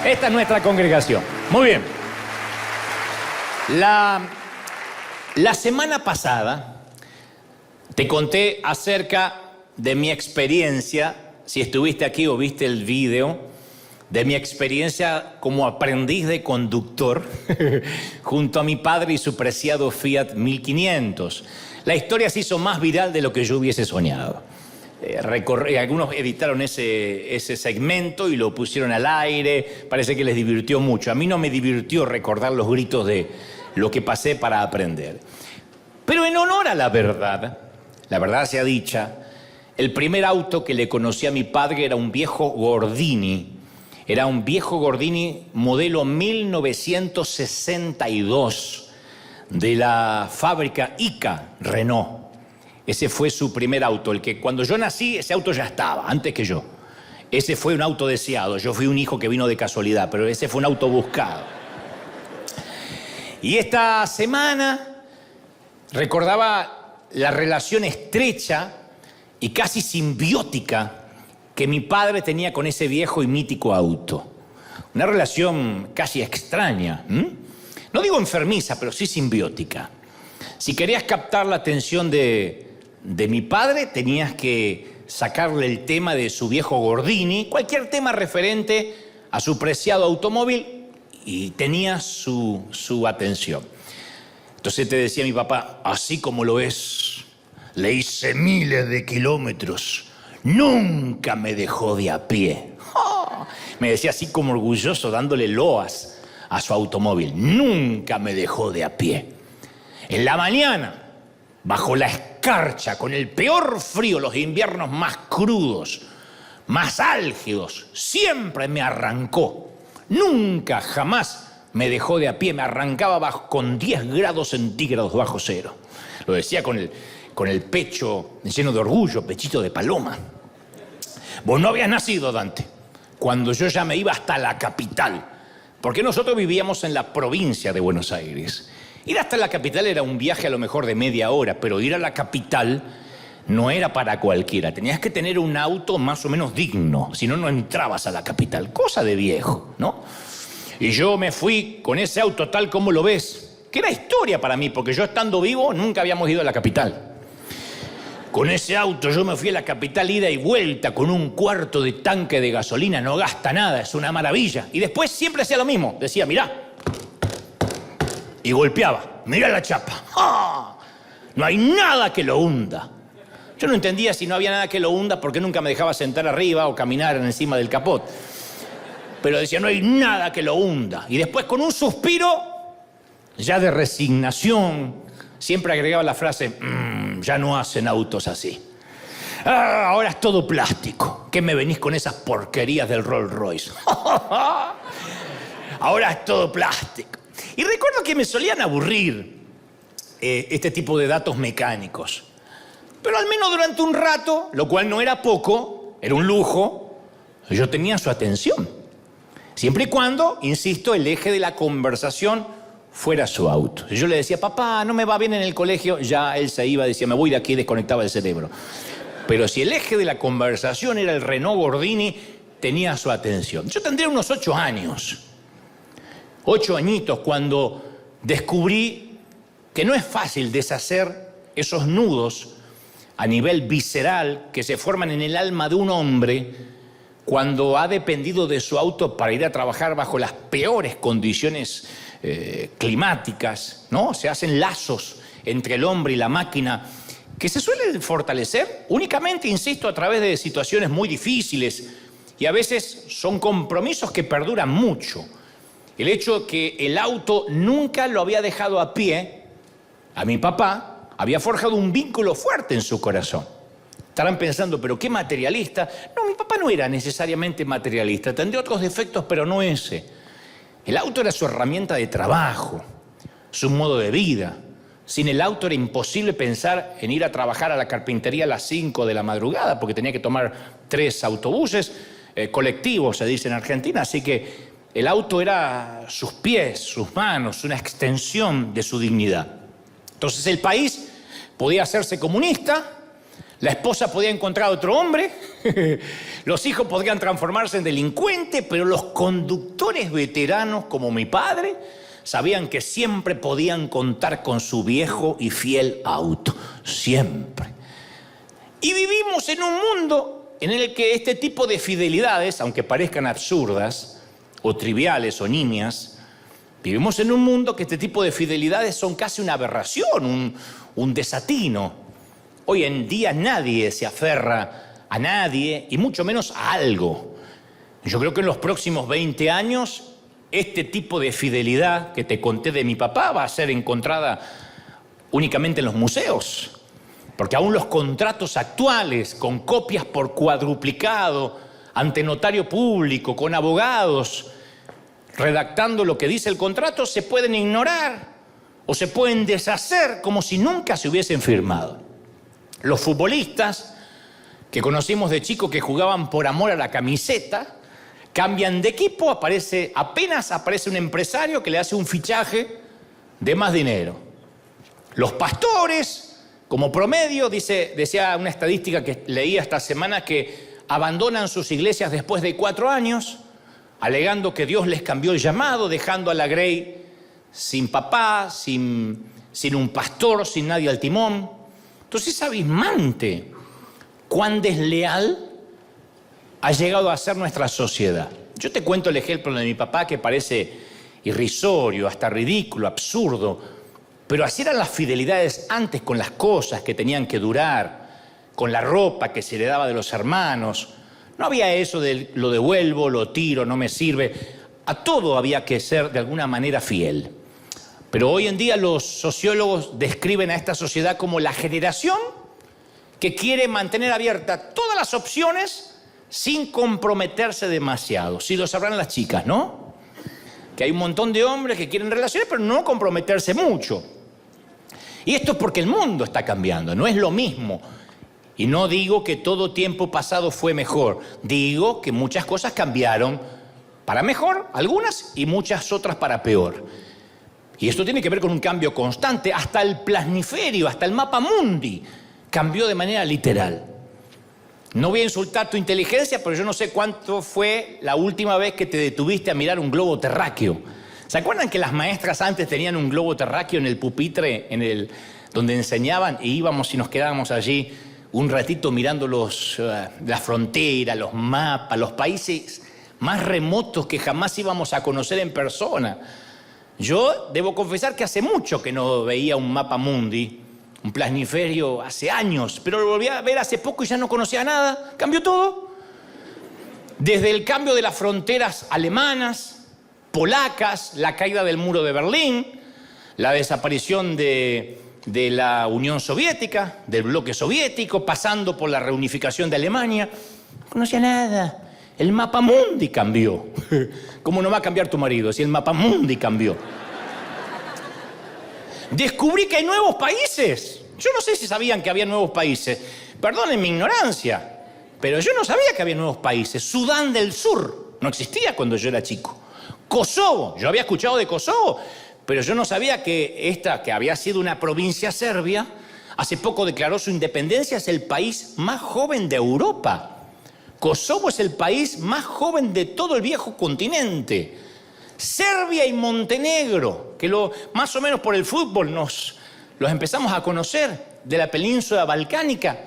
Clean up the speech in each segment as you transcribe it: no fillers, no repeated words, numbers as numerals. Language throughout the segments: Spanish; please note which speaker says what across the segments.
Speaker 1: Esta es nuestra congregación. Muy bien. La semana pasada te conté acerca de mi experiencia, si estuviste aquí o viste el video, de mi experiencia como aprendiz de conductor junto a mi padre y su preciado Fiat 1500. La historia se hizo más viral de lo que yo hubiese soñado. Algunos editaron ese segmento y lo pusieron al aire. Parece que les divirtió mucho. A mí no me divirtió recordar los gritos de lo que pasé para aprender. Pero en honor a la verdad sea dicha, el primer auto que le conocí a mi padre era un viejo Gordini. Era un viejo Gordini modelo 1962 de la fábrica ICA Renault. Ese fue su primer auto, el que cuando yo nací, ese auto ya estaba, antes que yo. Ese fue un auto deseado, yo fui un hijo que vino de casualidad, pero ese fue un auto buscado. Y esta semana recordaba la relación estrecha y casi simbiótica que mi padre tenía con ese viejo y mítico auto. Una relación casi extraña, No digo enfermiza, pero sí simbiótica. Si querías captar la atención de mi padre, tenías que sacarle el tema de su viejo Gordini, cualquier tema referente a su preciado automóvil, y tenía su atención. Entonces te decía mi papá, así como lo ves, le hice miles de kilómetros, nunca me dejó de a pie. ¡Oh! Me decía así como orgulloso, dándole loas a su automóvil, nunca me dejó de a pie. En la mañana, bajo la escarcha, con el peor frío, los inviernos más crudos, más álgidos, siempre me arrancó. Nunca, jamás me dejó de a pie, me arrancaba con 10 grados centígrados bajo cero. Lo decía con el pecho lleno de orgullo, pechito de paloma. Vos no habías nacido, Dante, cuando yo ya me iba hasta la capital, porque nosotros vivíamos en la provincia de Buenos Aires. Ir hasta la capital era un viaje a lo mejor de media hora, pero ir a la capital no era para cualquiera. Tenías que tener un auto más o menos digno, si no, no entrabas a la capital. Cosa de viejo, ¿no? Y yo me fui con ese auto tal como lo ves, que era historia para mí, porque yo estando vivo nunca habíamos ido a la capital. Con ese auto yo me fui a la capital ida y vuelta con un cuarto de tanque de gasolina, no gasta nada, es una maravilla. Y después siempre hacía lo mismo, decía, mirá, y golpeaba, mirá la chapa, ¡ah! No hay nada que lo hunda. Yo no entendía si no había nada que lo hunda porque nunca me dejaba sentar arriba o caminar encima del capot. Pero decía, no hay nada que lo hunda. Y después con un suspiro, ya de resignación, siempre agregaba la frase, ya no hacen autos así. Ah, ahora es todo plástico. ¿Qué me venís con esas porquerías del Rolls Royce? Ahora es todo plástico. Y recuerdo que me solían aburrir este tipo de datos mecánicos. Pero al menos durante un rato, lo cual no era poco, era un lujo, yo tenía su atención. Siempre y cuando, insisto, el eje de la conversación fuera su auto. Yo le decía, papá, no me va bien en el colegio, ya él se iba, decía, me voy de aquí, desconectaba el cerebro. Pero si el eje de la conversación era el Renault Gordini, tenía su atención. Yo tendría unos 8 años. 8 añitos cuando descubrí que no es fácil deshacer esos nudos a nivel visceral que se forman en el alma de un hombre cuando ha dependido de su auto para ir a trabajar bajo las peores condiciones climáticas, ¿no? Se hacen lazos entre el hombre y la máquina que se suelen fortalecer únicamente, insisto, a través de situaciones muy difíciles y a veces son compromisos que perduran mucho. El hecho que el auto nunca lo había dejado a pie, a mi papá, había forjado un vínculo fuerte en su corazón. Estarán pensando, pero qué materialista. No, mi papá no era necesariamente materialista, tendría otros defectos, pero no ese. El auto era su herramienta de trabajo, su modo de vida. Sin el auto era imposible pensar en ir a trabajar a la carpintería a las 5 de la madrugada, porque tenía que tomar 3 autobuses, colectivos se dice en Argentina, así que el auto era sus pies, sus manos, una extensión de su dignidad. Entonces el país podía hacerse comunista, La esposa podía encontrar a otro hombre, los hijos podrían transformarse en delincuentes, pero los conductores veteranos como mi padre sabían que siempre podían contar con su viejo y fiel auto, siempre. Y vivimos en un mundo en el que este tipo de fidelidades, aunque parezcan absurdas o triviales o nimias, vivimos en un mundo que este tipo de fidelidades son casi una aberración, un desatino. Hoy en día nadie se aferra a nadie y mucho menos a algo. Yo creo que en los próximos 20 años este tipo de fidelidad que te conté de mi papá va a ser encontrada únicamente en los museos. Porque aún los contratos actuales, con copias por cuadruplicado, ante notario público, con abogados, redactando lo que dice el contrato, se pueden ignorar o se pueden deshacer como si nunca se hubiesen firmado. Los futbolistas que conocimos de chicos que jugaban por amor a la camiseta, cambian de equipo, apenas aparece un empresario que le hace un fichaje de más dinero. Los pastores, como promedio, decía una estadística que leía esta semana, que abandonan sus iglesias después de 4 años, alegando que Dios les cambió el llamado, dejando a la Grey sin papá, sin un pastor, sin nadie al timón. Entonces es abismante cuán desleal ha llegado a ser nuestra sociedad. Yo te cuento el ejemplo de mi papá, que parece irrisorio, hasta ridículo, absurdo, pero así eran las fidelidades antes con las cosas que tenían que durar, con la ropa que se heredaba de los hermanos. No había eso de lo devuelvo, lo tiro, no me sirve. A todo había que ser de alguna manera fiel. Pero hoy en día los sociólogos describen a esta sociedad como la generación que quiere mantener abiertas todas las opciones sin comprometerse demasiado. Sí lo sabrán las chicas, ¿no? Que hay un montón de hombres que quieren relaciones, pero no comprometerse mucho. Y esto es porque el mundo está cambiando, no es lo mismo. Y no digo que todo tiempo pasado fue mejor, digo que muchas cosas cambiaron para mejor, algunas, y muchas otras para peor. Y esto tiene que ver con un cambio constante. Hasta el plasmiferio, hasta el mapa mundi cambió de manera literal. No voy a insultar tu inteligencia, pero yo no sé cuánto fue la última vez que te detuviste a mirar un globo terráqueo. ¿Se acuerdan que las maestras antes tenían un globo terráqueo en el pupitre, donde enseñaban, y íbamos y nos quedábamos allí un ratito mirando la frontera, los mapas, los países más remotos que jamás íbamos a conocer en persona? Yo debo confesar que hace mucho que no veía un mapa mundi, un plasmiferio, hace años, pero lo volví a ver hace poco y ya no conocía nada. Cambió todo. Desde el cambio de las fronteras alemanas, polacas, la caída del muro de Berlín, la desaparición de la Unión Soviética, del bloque soviético, pasando por la reunificación de Alemania. No conocía nada. El mapa mundi cambió. ¿Cómo no va a cambiar tu marido si el mapa mundi cambió? Descubrí que hay nuevos países. Yo no sé si sabían que había nuevos países. Perdonen mi ignorancia, pero yo no sabía que había nuevos países. Sudán del Sur no existía cuando yo era chico. Kosovo, yo había escuchado de Kosovo, pero yo no sabía que que había sido una provincia serbia, hace poco declaró su independencia. Es el país más joven de Europa. Kosovo es el país más joven de todo el viejo continente. Serbia y Montenegro, que más o menos por el fútbol los empezamos a conocer, de la península balcánica,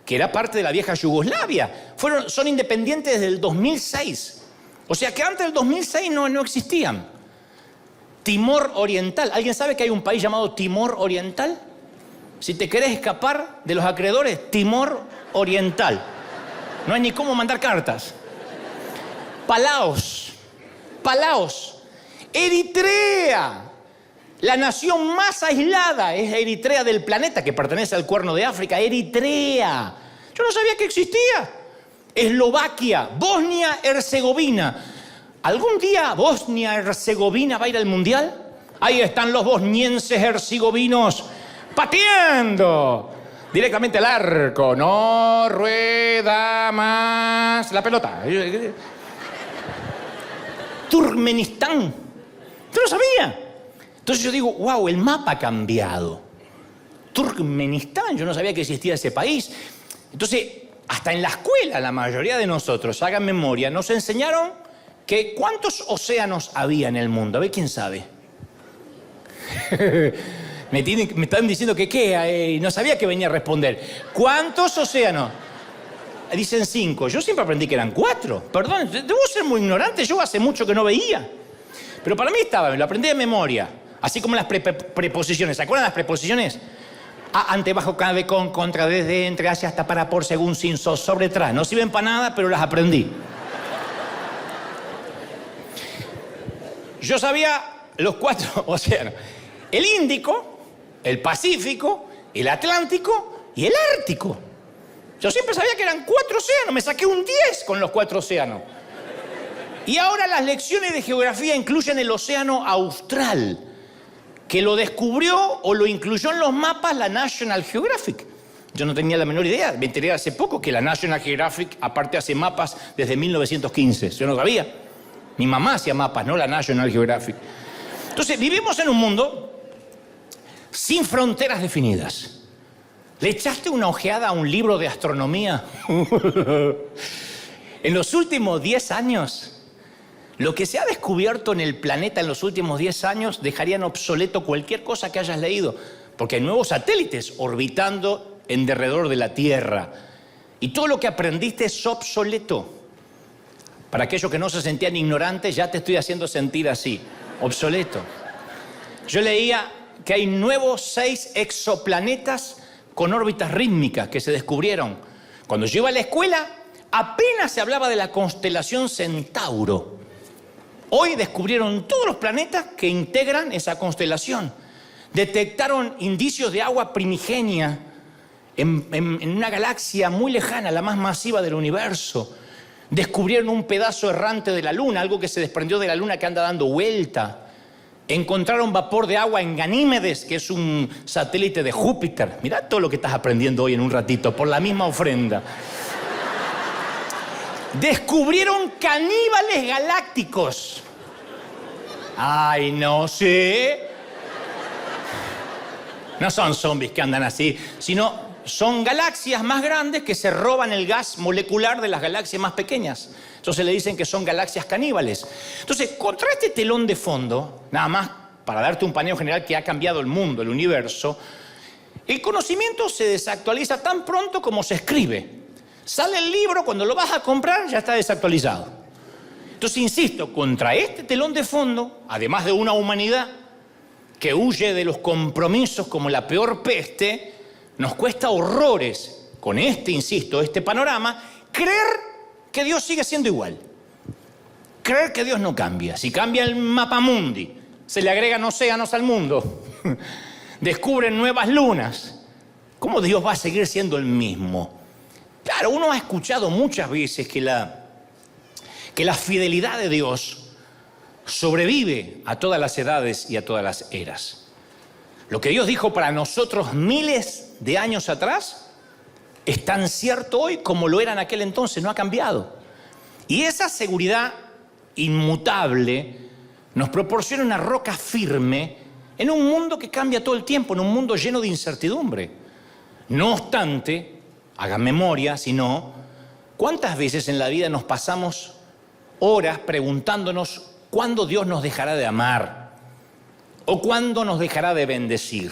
Speaker 1: que era parte de la vieja Yugoslavia. Son independientes desde el 2006. O sea que antes del 2006 no existían. Timor Oriental. ¿Alguien sabe que hay un país llamado Timor Oriental? Si te querés escapar de los acreedores, Timor Oriental. No hay ni cómo mandar cartas. Palaos. Eritrea. La nación más aislada es Eritrea del planeta, que pertenece al Cuerno de África. Eritrea. Yo no sabía que existía. Eslovaquia, Bosnia-Herzegovina. ¿Algún día Bosnia-Herzegovina va a ir al Mundial? Ahí están los bosnienses herzegovinos pateando directamente al arco. No rueda más la pelota. Turkmenistán. Yo no sabía. Entonces yo digo, wow, el mapa ha cambiado. Turkmenistán, yo no sabía que existía ese país. Entonces, hasta en la escuela, la mayoría de nosotros, hagan memoria, nos enseñaron que ¿cuántos océanos había en el mundo? A ver, ¿quién sabe? me están diciendo que qué, no sabía que venía a responder. ¿Cuántos océanos? Dicen 5. Yo siempre aprendí que eran 4. Perdón, debo ser muy ignorante, yo hace mucho que no veía. Pero para mí estaba, me lo aprendí de memoria. Así como las preposiciones. ¿Se acuerdan las preposiciones? A, ante, bajo, cabe, con, contra, desde, entre, hacia, hasta, para, por, según, sin, sobre, tras. No sirven para nada, pero las aprendí. Yo sabía los 4 océanos. El Índico, el Pacífico, el Atlántico y el Ártico. Yo siempre sabía que eran 4 océanos. Me saqué un 10 con los 4 océanos. Y ahora las lecciones de geografía incluyen el océano Austral, que lo descubrió o lo incluyó en los mapas la National Geographic. Yo no tenía la menor idea. Me enteré hace poco que la National Geographic, aparte, hace mapas desde 1915. Yo no sabía. Mi mamá hacía mapas, no la National Geographic. Entonces, vivimos en un mundo sin fronteras definidas. ¿Le echaste una ojeada a un libro de astronomía? En los últimos 10 años, lo que se ha descubierto en el planeta en los últimos 10 años dejarían obsoleto cualquier cosa que hayas leído, porque hay nuevos satélites orbitando en derredor de la Tierra. Y todo lo que aprendiste es obsoleto. Para aquellos que no se sentían ignorantes, ya te estoy haciendo sentir así, obsoleto. Yo leía que hay nuevos 6 exoplanetas con órbitas rítmicas que se descubrieron. Cuando yo iba a la escuela, apenas se hablaba de la constelación Centauro. Hoy descubrieron todos los planetas que integran esa constelación. Detectaron indicios de agua primigenia en una galaxia muy lejana, la más masiva del universo. Descubrieron un pedazo errante de la Luna, algo que se desprendió de la Luna que anda dando vuelta. Encontraron vapor de agua en Ganímedes, que es un satélite de Júpiter. Mirá todo lo que estás aprendiendo hoy en un ratito, por la misma ofrenda. Descubrieron caníbales galácticos. Ay, no sé. No son zombies que andan así, sino son galaxias más grandes que se roban el gas molecular de las galaxias más pequeñas. Entonces le dicen que son galaxias caníbales. Entonces, contra este telón de fondo, nada más para darte un paneo general que ha cambiado el mundo, el universo, el conocimiento se desactualiza tan pronto como se escribe. Sale el libro, cuando lo vas a comprar ya está desactualizado. Entonces, insisto, contra este telón de fondo, además de una humanidad que huye de los compromisos como la peor peste, nos cuesta horrores, con este panorama, creer que Dios sigue siendo igual. Creer que Dios no cambia. Si cambia el mapamundi, se le agregan océanos al mundo, descubren nuevas lunas, ¿cómo Dios va a seguir siendo el mismo? Claro, uno ha escuchado muchas veces que la fidelidad de Dios sobrevive a todas las edades y a todas las eras. Lo que Dios dijo para nosotros miles de años atrás es tan cierto hoy como lo era en aquel entonces, no ha cambiado. Y esa seguridad inmutable nos proporciona una roca firme en un mundo que cambia todo el tiempo, en un mundo lleno de incertidumbre. No obstante, hagan memoria, si no, ¿cuántas veces en la vida nos pasamos horas preguntándonos cuándo Dios nos dejará de amar o cuándo nos dejará de bendecir?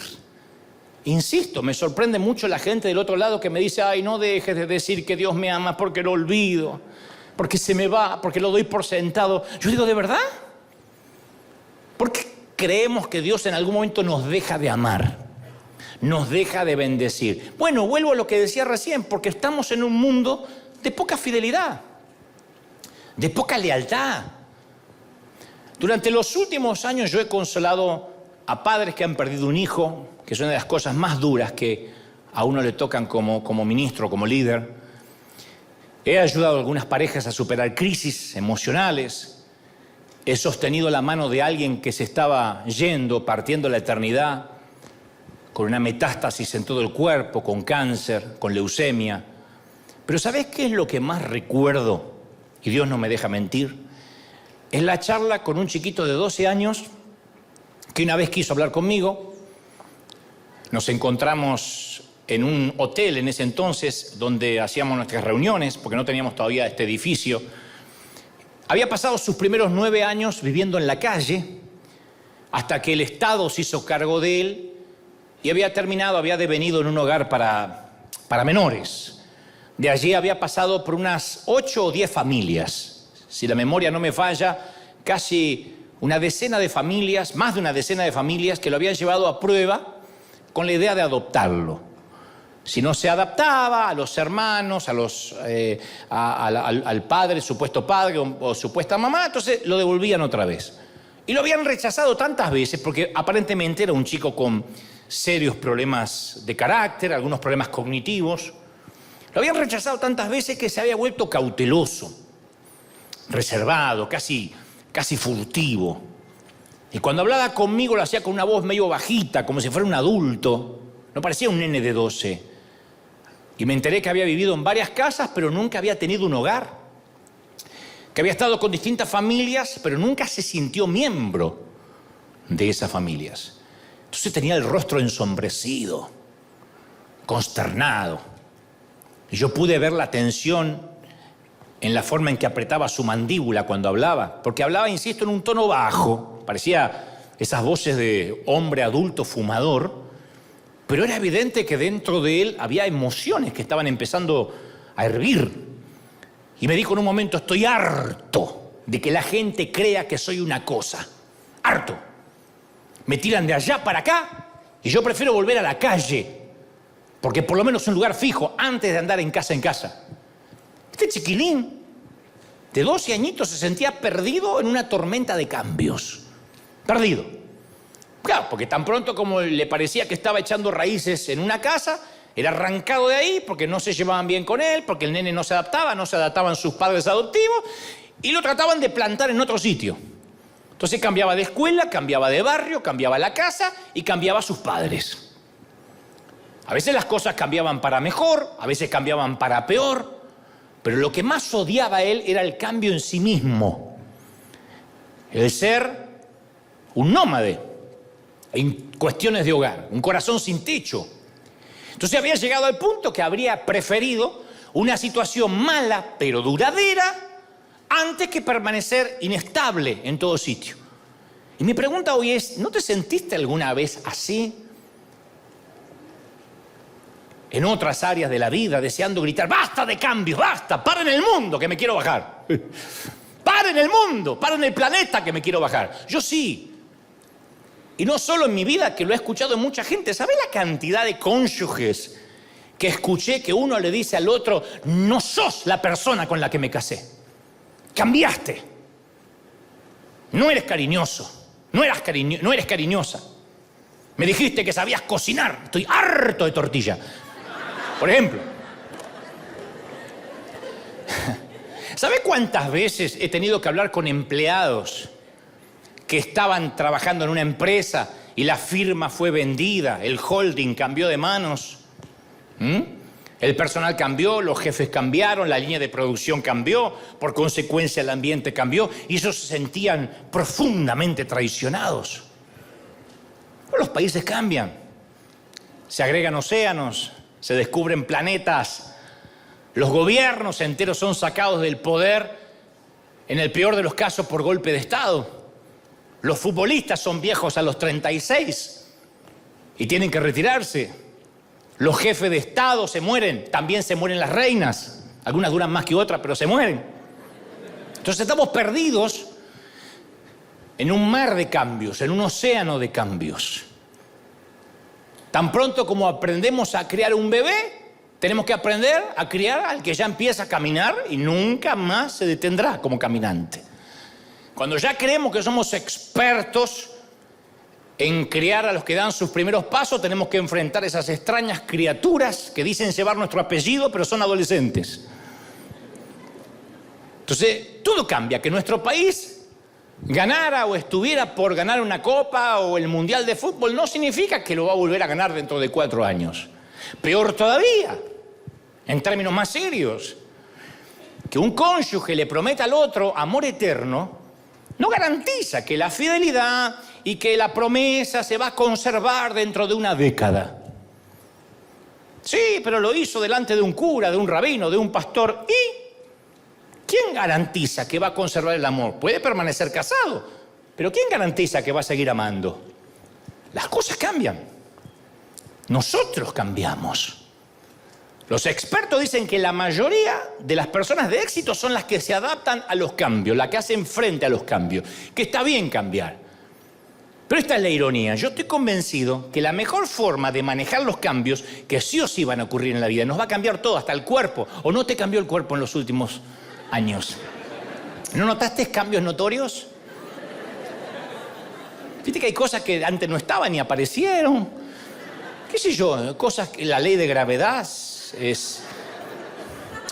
Speaker 1: Insisto, me sorprende mucho la gente del otro lado que me dice: ay, no dejes de decir que Dios me ama porque lo olvido, porque se me va, porque lo doy por sentado. Yo digo, ¿de verdad? ¿Por qué creemos que Dios en algún momento nos deja de amar? Nos deja de bendecir. Bueno, vuelvo a lo que decía recién, porque estamos en un mundo de poca fidelidad, de poca lealtad. Durante los últimos años yo he consolado a padres que han perdido un hijo, que es una de las cosas más duras que a uno le tocan como ministro, como líder. He ayudado a algunas parejas a superar crisis emocionales. He sostenido la mano de alguien que se estaba yendo, partiendo la eternidad, con una metástasis en todo el cuerpo, con cáncer, con leucemia. Pero ¿sabés qué es lo que más recuerdo? Y Dios no me deja mentir. Es la charla con un chiquito de 12 años que una vez quiso hablar conmigo. Nos encontramos en un hotel en ese entonces donde hacíamos nuestras reuniones, porque no teníamos todavía este edificio. Había pasado sus primeros 9 años viviendo en la calle, hasta que el Estado se hizo cargo de él y había devenido en un hogar para menores. De allí había pasado por unas 8 o 10 familias. Si la memoria no me falla, casi una decena de familias, más de una decena de familias que lo habían llevado a prueba con la idea de adoptarlo. Si no se adaptaba a los hermanos, al padre, supuesto padre o supuesta mamá, entonces lo devolvían otra vez. Y lo habían rechazado tantas veces porque aparentemente era un chico con serios problemas de carácter, algunos problemas cognitivos. Lo habían rechazado tantas veces que se había vuelto cauteloso, reservado, casi furtivo. Y cuando hablaba conmigo lo hacía con una voz medio bajita, como si fuera un adulto. No parecía un nene de 12. Y me enteré que había vivido en varias casas, pero nunca había tenido un hogar. Que había estado con distintas familias, pero nunca se sintió miembro de esas familias. Entonces tenía el rostro ensombrecido, consternado. Y yo pude ver la tensión en la forma en que apretaba su mandíbula cuando hablaba. Porque hablaba, insisto, en un tono bajo. Parecía esas voces de hombre adulto fumador. Pero era evidente que dentro de él había emociones que estaban empezando a hervir. Y me dijo en un momento: estoy harto de que la gente crea que soy una cosa. Harto. Me tiran de allá para acá y yo prefiero volver a la calle. Porque por lo menos un lugar fijo antes de andar en casa en casa. Este chiquilín de 12 añitos se sentía perdido en una tormenta de cambios. Perdido. Claro, porque tan pronto como le parecía que estaba echando raíces en una casa, era arrancado de ahí porque no se llevaban bien con él, porque el nene no se adaptaban sus padres adoptivos y lo trataban de plantar en otro sitio. Entonces cambiaba de escuela, cambiaba de barrio, cambiaba la casa y cambiaba a sus padres. A veces las cosas cambiaban para mejor, a veces cambiaban para peor, pero lo que más odiaba a él era el cambio en sí mismo. El ser un nómade en cuestiones de hogar, un corazón sin techo. Entonces había llegado al punto que habría preferido una situación mala pero duradera antes que permanecer inestable en todo sitio. Y mi pregunta hoy es: ¿no te sentiste alguna vez así? En otras áreas de la vida, deseando gritar: ¡basta de cambios, basta! ¡Paren el mundo que me quiero bajar! ¡Paren el mundo! ¡Paren el planeta que me quiero bajar! Yo sí. Y no solo en mi vida, que lo he escuchado en mucha gente. ¿Sabés la cantidad de cónyuges que escuché que uno le dice al otro: no sos la persona con la que me casé? Cambiaste. No eres cariñoso. No eres cariñosa. Me dijiste que sabías cocinar. Estoy harto de tortilla. Por ejemplo. ¿Sabés cuántas veces he tenido que hablar con empleados que estaban trabajando en una empresa y la firma fue vendida, el holding cambió de manos? El personal cambió, los jefes cambiaron, la línea de producción cambió, por consecuencia el ambiente cambió y ellos se sentían profundamente traicionados. Los países cambian, se agregan océanos, se descubren planetas, los gobiernos enteros son sacados del poder, en el peor de los casos por golpe de Estado. Los futbolistas son viejos a los 36 y tienen que retirarse. Los jefes de Estado se mueren, también se mueren las reinas. Algunas duran más que otras, pero se mueren. Entonces estamos perdidos en un mar de cambios, en un océano de cambios. Tan pronto como aprendemos a criar un bebé, tenemos que aprender a criar al que ya empieza a caminar y nunca más se detendrá como caminante. Cuando ya creemos que somos expertos en criar a los que dan sus primeros pasos, tenemos que enfrentar esas extrañas criaturas que dicen llevar nuestro apellido, pero son adolescentes. Entonces, todo cambia. Que nuestro país ganara o estuviera por ganar una copa o el Mundial de Fútbol no significa que lo va a volver a ganar dentro de 4 años. Peor todavía, en términos más serios, que un cónyuge le prometa al otro amor eterno no garantiza que la fidelidad y que la promesa se va a conservar dentro de una década. Sí, pero lo hizo delante de un cura, de un rabino, de un pastor. ¿Y quién garantiza que va a conservar el amor? Puede permanecer casado, pero ¿quién garantiza que va a seguir amando? Las cosas cambian. Nosotros cambiamos. Los expertos dicen que la mayoría de las personas de éxito son las que se adaptan a los cambios, las que hacen frente a los cambios, que está bien cambiar. Pero esta es la ironía. Yo estoy convencido que la mejor forma de manejar los cambios, que sí o sí van a ocurrir en la vida, nos va a cambiar todo, hasta el cuerpo. ¿O no te cambió el cuerpo en los últimos años? ¿No notaste cambios notorios? Viste que hay cosas que antes no estaban y aparecieron. ¿Qué sé yo? Cosas que la ley de gravedad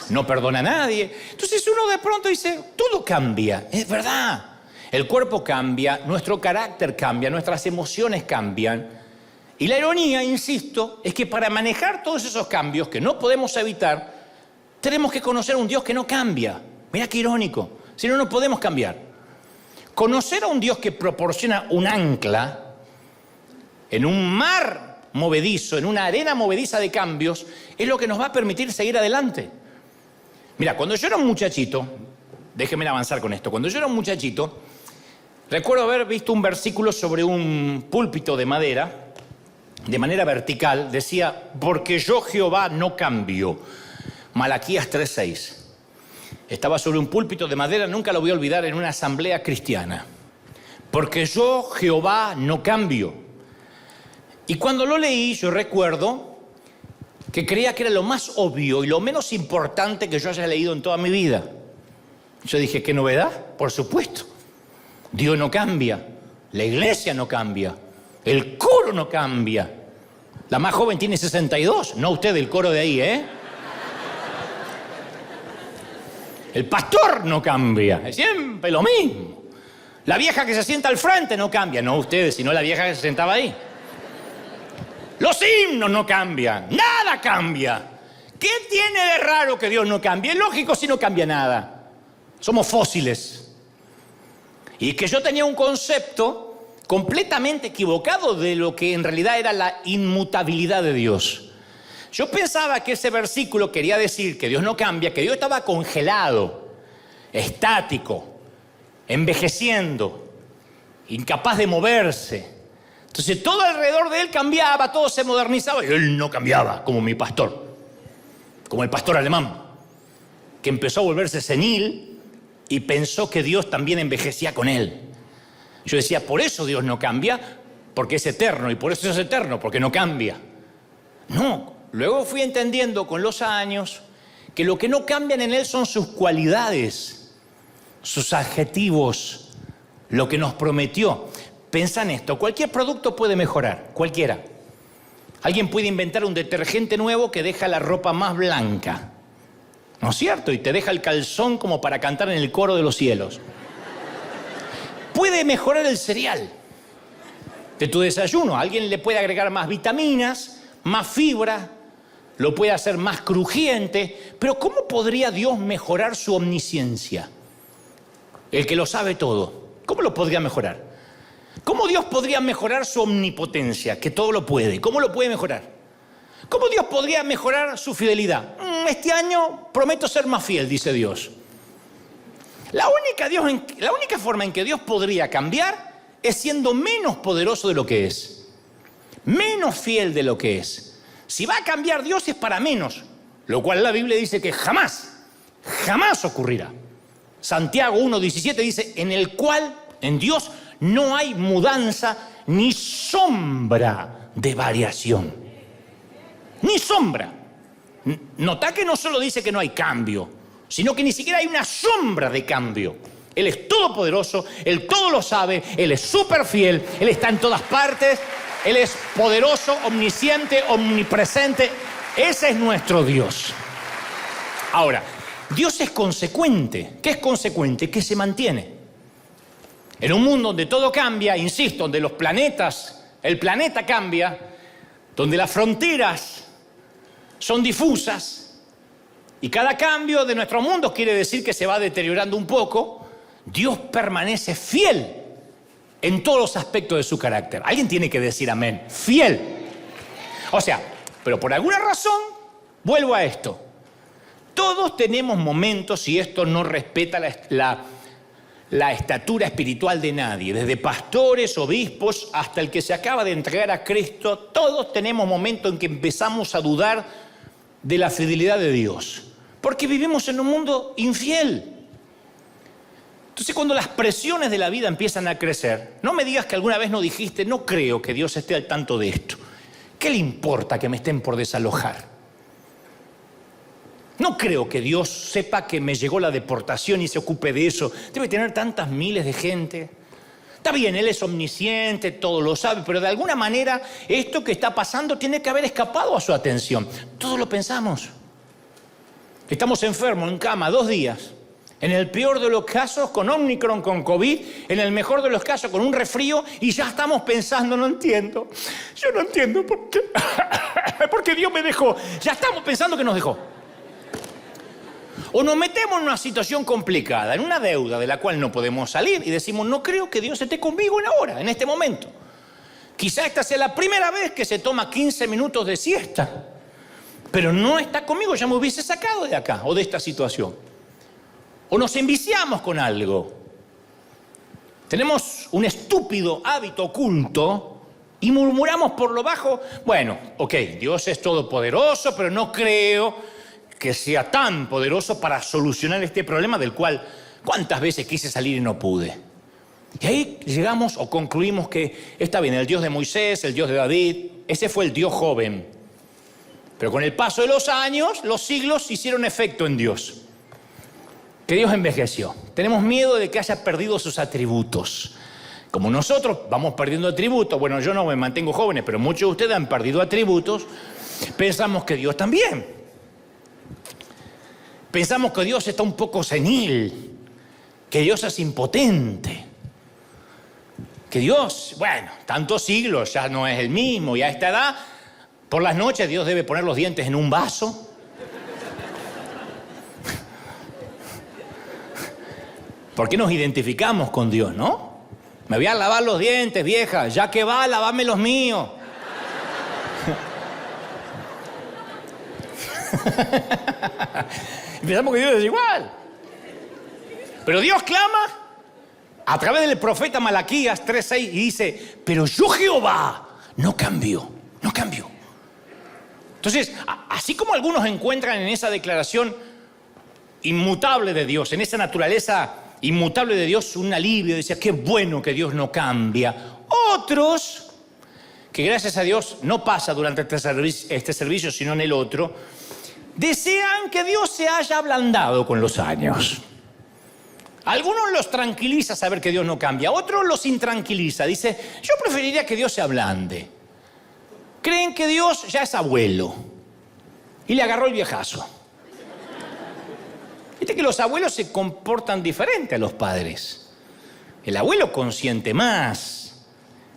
Speaker 1: no perdona a nadie. Entonces uno de pronto dice, todo cambia. Es verdad. El cuerpo cambia, nuestro carácter cambia, nuestras emociones cambian. Y la ironía, insisto, es que para manejar todos esos cambios que no podemos evitar, tenemos que conocer a un Dios que no cambia. Mira qué irónico. Si no, no podemos cambiar. Conocer a un Dios que proporciona un ancla en un mar movedizo, en una arena movediza de cambios, es lo que nos va a permitir seguir adelante. Mira, cuando yo era un muchachito, déjenme avanzar con esto, cuando yo era un muchachito, recuerdo haber visto un versículo sobre un púlpito de madera, de manera vertical, decía, porque yo Jehová no cambio. Malaquías 3:6. Estaba sobre un púlpito de madera, nunca lo voy a olvidar, en una asamblea cristiana. Porque yo Jehová no cambio. Y cuando lo leí, yo recuerdo que creía que era lo más obvio y lo menos importante que yo haya leído en toda mi vida. Yo dije, ¿qué novedad? Por supuesto. Dios no cambia, la iglesia no cambia, el coro no cambia. La más joven tiene 62, no usted, el coro de ahí, ¿eh? El pastor no cambia, es siempre lo mismo. La vieja que se sienta al frente no cambia, no ustedes, sino la vieja que se sentaba ahí. Los himnos no cambian, nada cambia. ¿Qué tiene de raro que Dios no cambie? Es lógico si no cambia nada. Somos fósiles. Y que yo tenía un concepto completamente equivocado de lo que en realidad era la inmutabilidad de Dios. Yo pensaba que ese versículo quería decir que Dios no cambia, que Dios estaba congelado, estático, envejeciendo, incapaz de moverse. Entonces todo alrededor de él cambiaba, todo se modernizaba y él no cambiaba, como mi pastor, como el pastor alemán, que empezó a volverse senil y pensó que Dios también envejecía con él. Yo decía, por eso Dios no cambia, porque es eterno, y por eso es eterno, porque no cambia. No, luego fui entendiendo con los años que lo que no cambian en él son sus cualidades, sus adjetivos, lo que nos prometió. Pensá en esto, cualquier producto puede mejorar, cualquiera. Alguien puede inventar un detergente nuevo que deja la ropa más blanca, ¿no es cierto? Y te deja el calzón como para cantar en el coro de los cielos. Puede mejorar el cereal de tu desayuno. Alguien le puede agregar más vitaminas, más fibra, lo puede hacer más crujiente. Pero ¿cómo podría Dios mejorar su omnisciencia? El que lo sabe todo. ¿Cómo lo podría mejorar? ¿Cómo Dios podría mejorar su omnipotencia, que todo lo puede? ¿Cómo lo puede mejorar? ¿Cómo Dios podría mejorar su fidelidad? Este año prometo ser más fiel, dice Dios. La única forma en que Dios podría cambiar es siendo menos poderoso de lo que es. Menos fiel de lo que es. Si va a cambiar Dios es para menos, lo cual la Biblia dice que jamás ocurrirá. Santiago 1:17 dice, en Dios no hay mudanza ni sombra de variación. Ni sombra. Nota que no solo dice que no hay cambio, sino que ni siquiera hay una sombra de cambio. Él es todopoderoso, Él todo lo sabe, Él es súper fiel, Él está en todas partes, Él es poderoso, omnisciente, omnipresente. Ese es nuestro Dios. Ahora, Dios es consecuente. ¿Qué es consecuente? Que se mantiene. En un mundo donde todo cambia, insisto, donde el planeta cambia, donde las fronteras son difusas y cada cambio de nuestro mundo quiere decir que se va deteriorando un poco, Dios permanece fiel en todos los aspectos de su carácter. Alguien tiene que decir amén. Fiel. O sea, pero por alguna razón vuelvo a esto. Todos tenemos momentos, y esto no respeta la estatura espiritual de nadie, desde pastores, obispos, hasta el que se acaba de entregar a Cristo, todos tenemos momentos en que empezamos a dudar de la fidelidad de Dios, porque vivimos en un mundo infiel. Entonces, cuando las presiones de la vida empiezan a crecer, no me digas que alguna vez no dijiste, no creo que Dios esté al tanto de esto. ¿Qué le importa que me estén por desalojar? No creo que Dios sepa que me llegó la deportación y se ocupe de eso. Debe tener tantas miles de gente. Está bien, Él es omnisciente, todo lo sabe, pero de alguna manera esto que está pasando tiene que haber escapado a su atención. Todos lo pensamos. Estamos enfermos en cama 2 días. En el peor de los casos con Omicron, con COVID. En el mejor de los casos con un resfrío. Y ya estamos pensando, no entiendo. Yo no entiendo por qué. Porque Dios me dejó. Ya estamos pensando que nos dejó. O nos metemos en una situación complicada, en una deuda de la cual no podemos salir y decimos, no creo que Dios esté conmigo ahora, en este momento. Quizá esta sea la primera vez que se toma 15 minutos de siesta, pero no está conmigo, ya me hubiese sacado de acá o de esta situación. O nos enviciamos con algo. Tenemos un estúpido hábito oculto y murmuramos por lo bajo, bueno, ok, Dios es todopoderoso, pero no creo que sea tan poderoso para solucionar este problema del cual cuántas veces quise salir y no pude. Y ahí llegamos o concluimos que está bien, el Dios de Moisés, el Dios de David, ese fue el Dios joven. Pero con el paso de los años, los siglos hicieron efecto en Dios. Que Dios envejeció. Tenemos miedo de que haya perdido sus atributos. Como nosotros vamos perdiendo atributos, bueno, yo no me mantengo joven, pero muchos de ustedes han perdido atributos, pensamos que Dios también. Pensamos que Dios está un poco senil, que Dios es impotente, que Dios, bueno, tantos siglos ya no es el mismo y a esta edad, por las noches Dios debe poner los dientes en un vaso. ¿Por qué nos identificamos con Dios, no? Me voy a lavar los dientes, vieja, ya que va, lavame los míos. Pensamos que Dios es igual. Pero Dios clama a través del profeta Malaquías 3:6 y dice, pero yo Jehová no cambio, no cambio. Entonces, así como algunos encuentran en esa declaración inmutable de Dios, en esa naturaleza inmutable de Dios, un alivio, decía, qué bueno que Dios no cambia. Otros, que gracias a Dios no pasa durante este servicio, sino en el otro, desean que Dios se haya ablandado con los años. Algunos los tranquiliza saber que Dios no cambia, otros los intranquiliza. Dice, yo preferiría que Dios se ablande. Creen que Dios ya es abuelo y le agarró el viejazo. Viste que los abuelos se comportan diferente a los padres. El abuelo consiente más.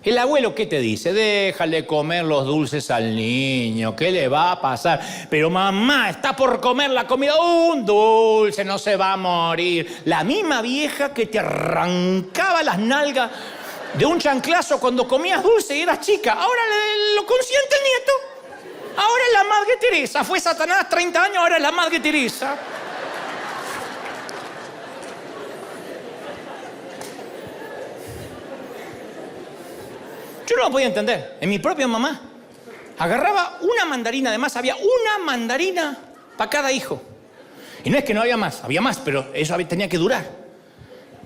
Speaker 1: El abuelo, ¿qué te dice? Déjale comer los dulces al niño, ¿qué le va a pasar? Pero mamá, está por comer la comida, un dulce, no se va a morir. La misma vieja que te arrancaba las nalgas de un chanclazo cuando comías dulce y eras chica, ahora lo consiente el nieto. Ahora es la Madre Teresa, fue Satanás 30 años, ahora es la Madre Teresa. Yo no lo podía entender. En mi propia mamá agarraba una mandarina, además había una mandarina para cada hijo. Y no es que no había más, pero eso tenía que durar.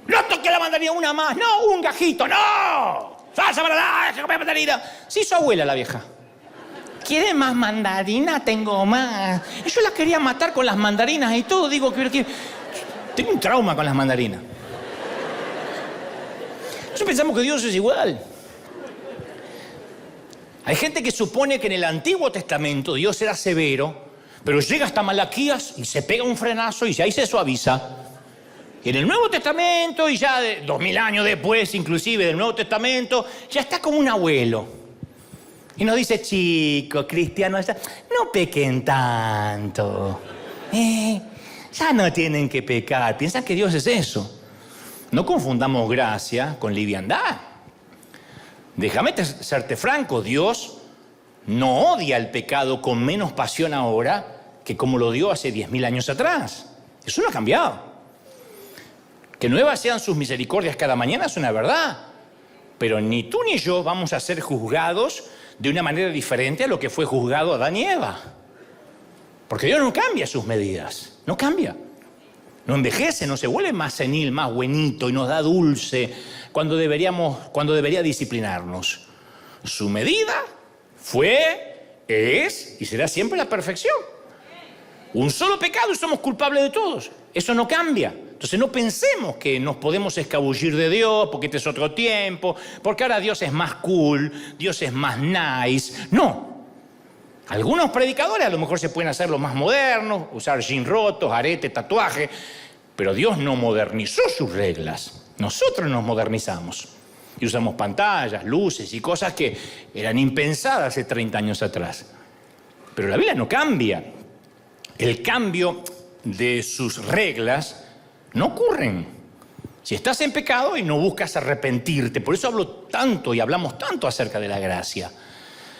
Speaker 1: No toque la mandarina, una más, no, un gajito, no. Salsa para la comer mandarina. Se hizo abuela la vieja. ¿Quiere más mandarina? Tengo más. Y yo la quería matar con las mandarinas y todo. Digo, que tengo un trauma con las mandarinas. Nosotros pensamos que Dios es igual. Hay gente que supone que en el Antiguo Testamento Dios era severo, pero llega hasta Malaquías y se pega un frenazo y ahí se suaviza. Y en el Nuevo Testamento, y ya 2000 años después, inclusive del Nuevo Testamento, ya está como un abuelo. Y nos dice, chicos, cristianos, no pequen tanto. Ya no tienen que pecar. Piensan que Dios es eso. No confundamos gracia con liviandad. Déjame serte franco, Dios no odia el pecado con menos pasión ahora que como lo dio hace 10.000 años atrás. Eso no ha cambiado. Que nuevas sean sus misericordias cada mañana es una verdad. Pero ni tú ni yo vamos a ser juzgados de una manera diferente a lo que fue juzgado Adán y Eva. Porque Dios no cambia sus medidas. No cambia. No envejece, no se vuelve más senil, más buenito y nos da dulce cuando debería disciplinarnos. Su medida fue, es y será siempre la perfección. Un solo pecado y somos culpables de todos. Eso no cambia. Entonces no pensemos que nos podemos escabullir de Dios porque este es otro tiempo, porque ahora Dios es más cool, Dios es más nice. No. Algunos predicadores a lo mejor se pueden hacer los más modernos, usar jeans rotos, aretes, tatuajes, pero Dios no modernizó sus reglas. Nosotros nos modernizamos y usamos pantallas, luces y cosas que eran impensadas hace 30 años atrás. Pero la Biblia no cambia. El cambio de sus reglas no ocurren. Si estás en pecado y no buscas arrepentirte, por eso hablo tanto y hablamos tanto acerca de la gracia.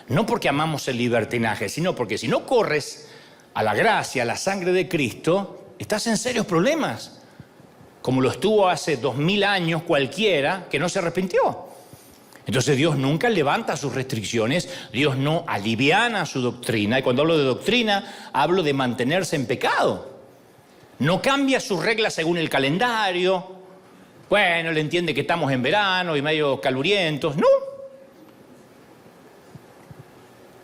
Speaker 1: No porque amamos el libertinaje, sino porque si no corres a la gracia, a la sangre de Cristo, estás en serios problemas. Como lo estuvo hace 2000 años cualquiera que no se arrepintió. Entonces Dios nunca levanta sus restricciones, Dios no aliviana su doctrina. Y cuando hablo de doctrina, hablo de mantenerse en pecado. No cambia sus reglas según el calendario. Bueno, él entiende que estamos en verano y medio calurientos. No.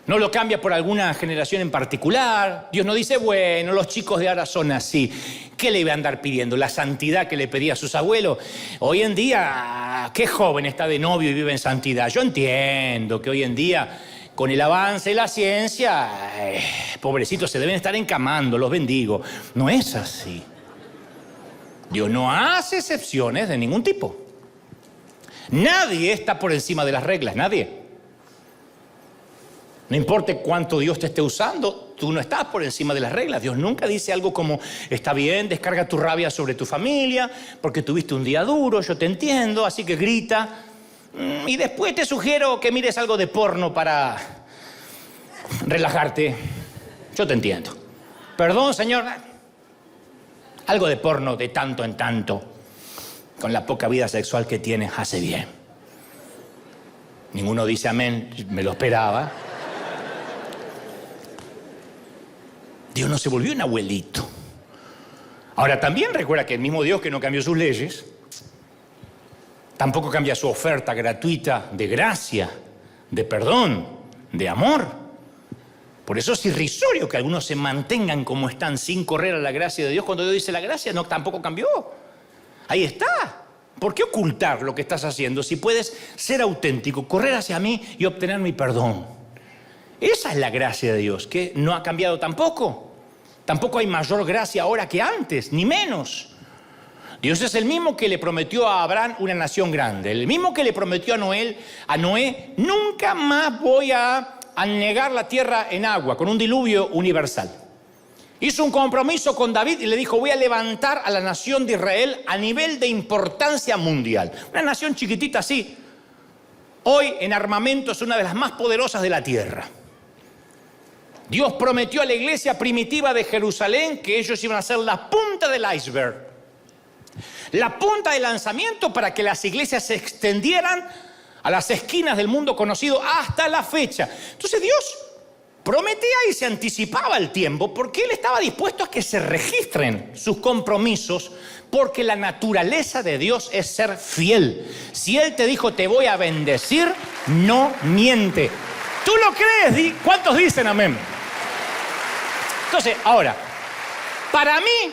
Speaker 1: No lo cambia por alguna generación en particular. Dios no dice, bueno, los chicos de ahora son así. ¿Qué le iba a andar pidiendo? ¿La santidad que le pedía a sus abuelos? Hoy en día, ¿qué joven está de novio y vive en santidad? Yo entiendo que hoy en día, con el avance de la ciencia, pobrecitos, se deben estar encamando, los bendigo. No es así. Dios no hace excepciones de ningún tipo. Nadie está por encima de las reglas, nadie. No importa cuánto Dios te esté usando, tú no estás por encima de las reglas. Dios nunca dice algo como, está bien, descarga tu rabia sobre tu familia, porque tuviste un día duro, yo te entiendo, así que grita. Y después te sugiero que mires algo de porno para relajarte. Yo te entiendo. Perdón, Señor. Algo de porno de tanto en tanto, con la poca vida sexual que tienes, hace bien. Ninguno dice amén, me lo esperaba. Dios no se volvió un abuelito. Ahora también recuerda que el mismo Dios que no cambió sus leyes, tampoco cambia su oferta gratuita de gracia, de perdón, de amor. Por eso es irrisorio que algunos se mantengan como están sin correr a la gracia de Dios cuando Dios dice la gracia no tampoco cambió. Ahí está. ¿Por qué ocultar lo que estás haciendo si puedes ser auténtico, correr hacia mí y obtener mi perdón? Esa es la gracia de Dios, que no ha cambiado tampoco. Tampoco hay mayor gracia ahora que antes, ni menos. Dios es el mismo que le prometió a Abraham una nación grande, el mismo que le prometió a Noé, nunca más voy a anegar la tierra en agua, con un diluvio universal. Hizo un compromiso con David y le dijo, voy a levantar a la nación de Israel a nivel de importancia mundial. Una nación chiquitita así, hoy en armamento es una de las más poderosas de la tierra. Dios prometió a la iglesia primitiva de Jerusalén que ellos iban a ser la punta del iceberg. La punta de lanzamiento para que las iglesias se extendieran a las esquinas del mundo conocido hasta la fecha. Entonces Dios prometía y se anticipaba el tiempo porque Él estaba dispuesto a que se registren sus compromisos porque la naturaleza de Dios es ser fiel. Si Él te dijo te voy a bendecir, no miente. ¿Tú lo crees? ¿Cuántos dicen amén? Entonces, ahora, para mí,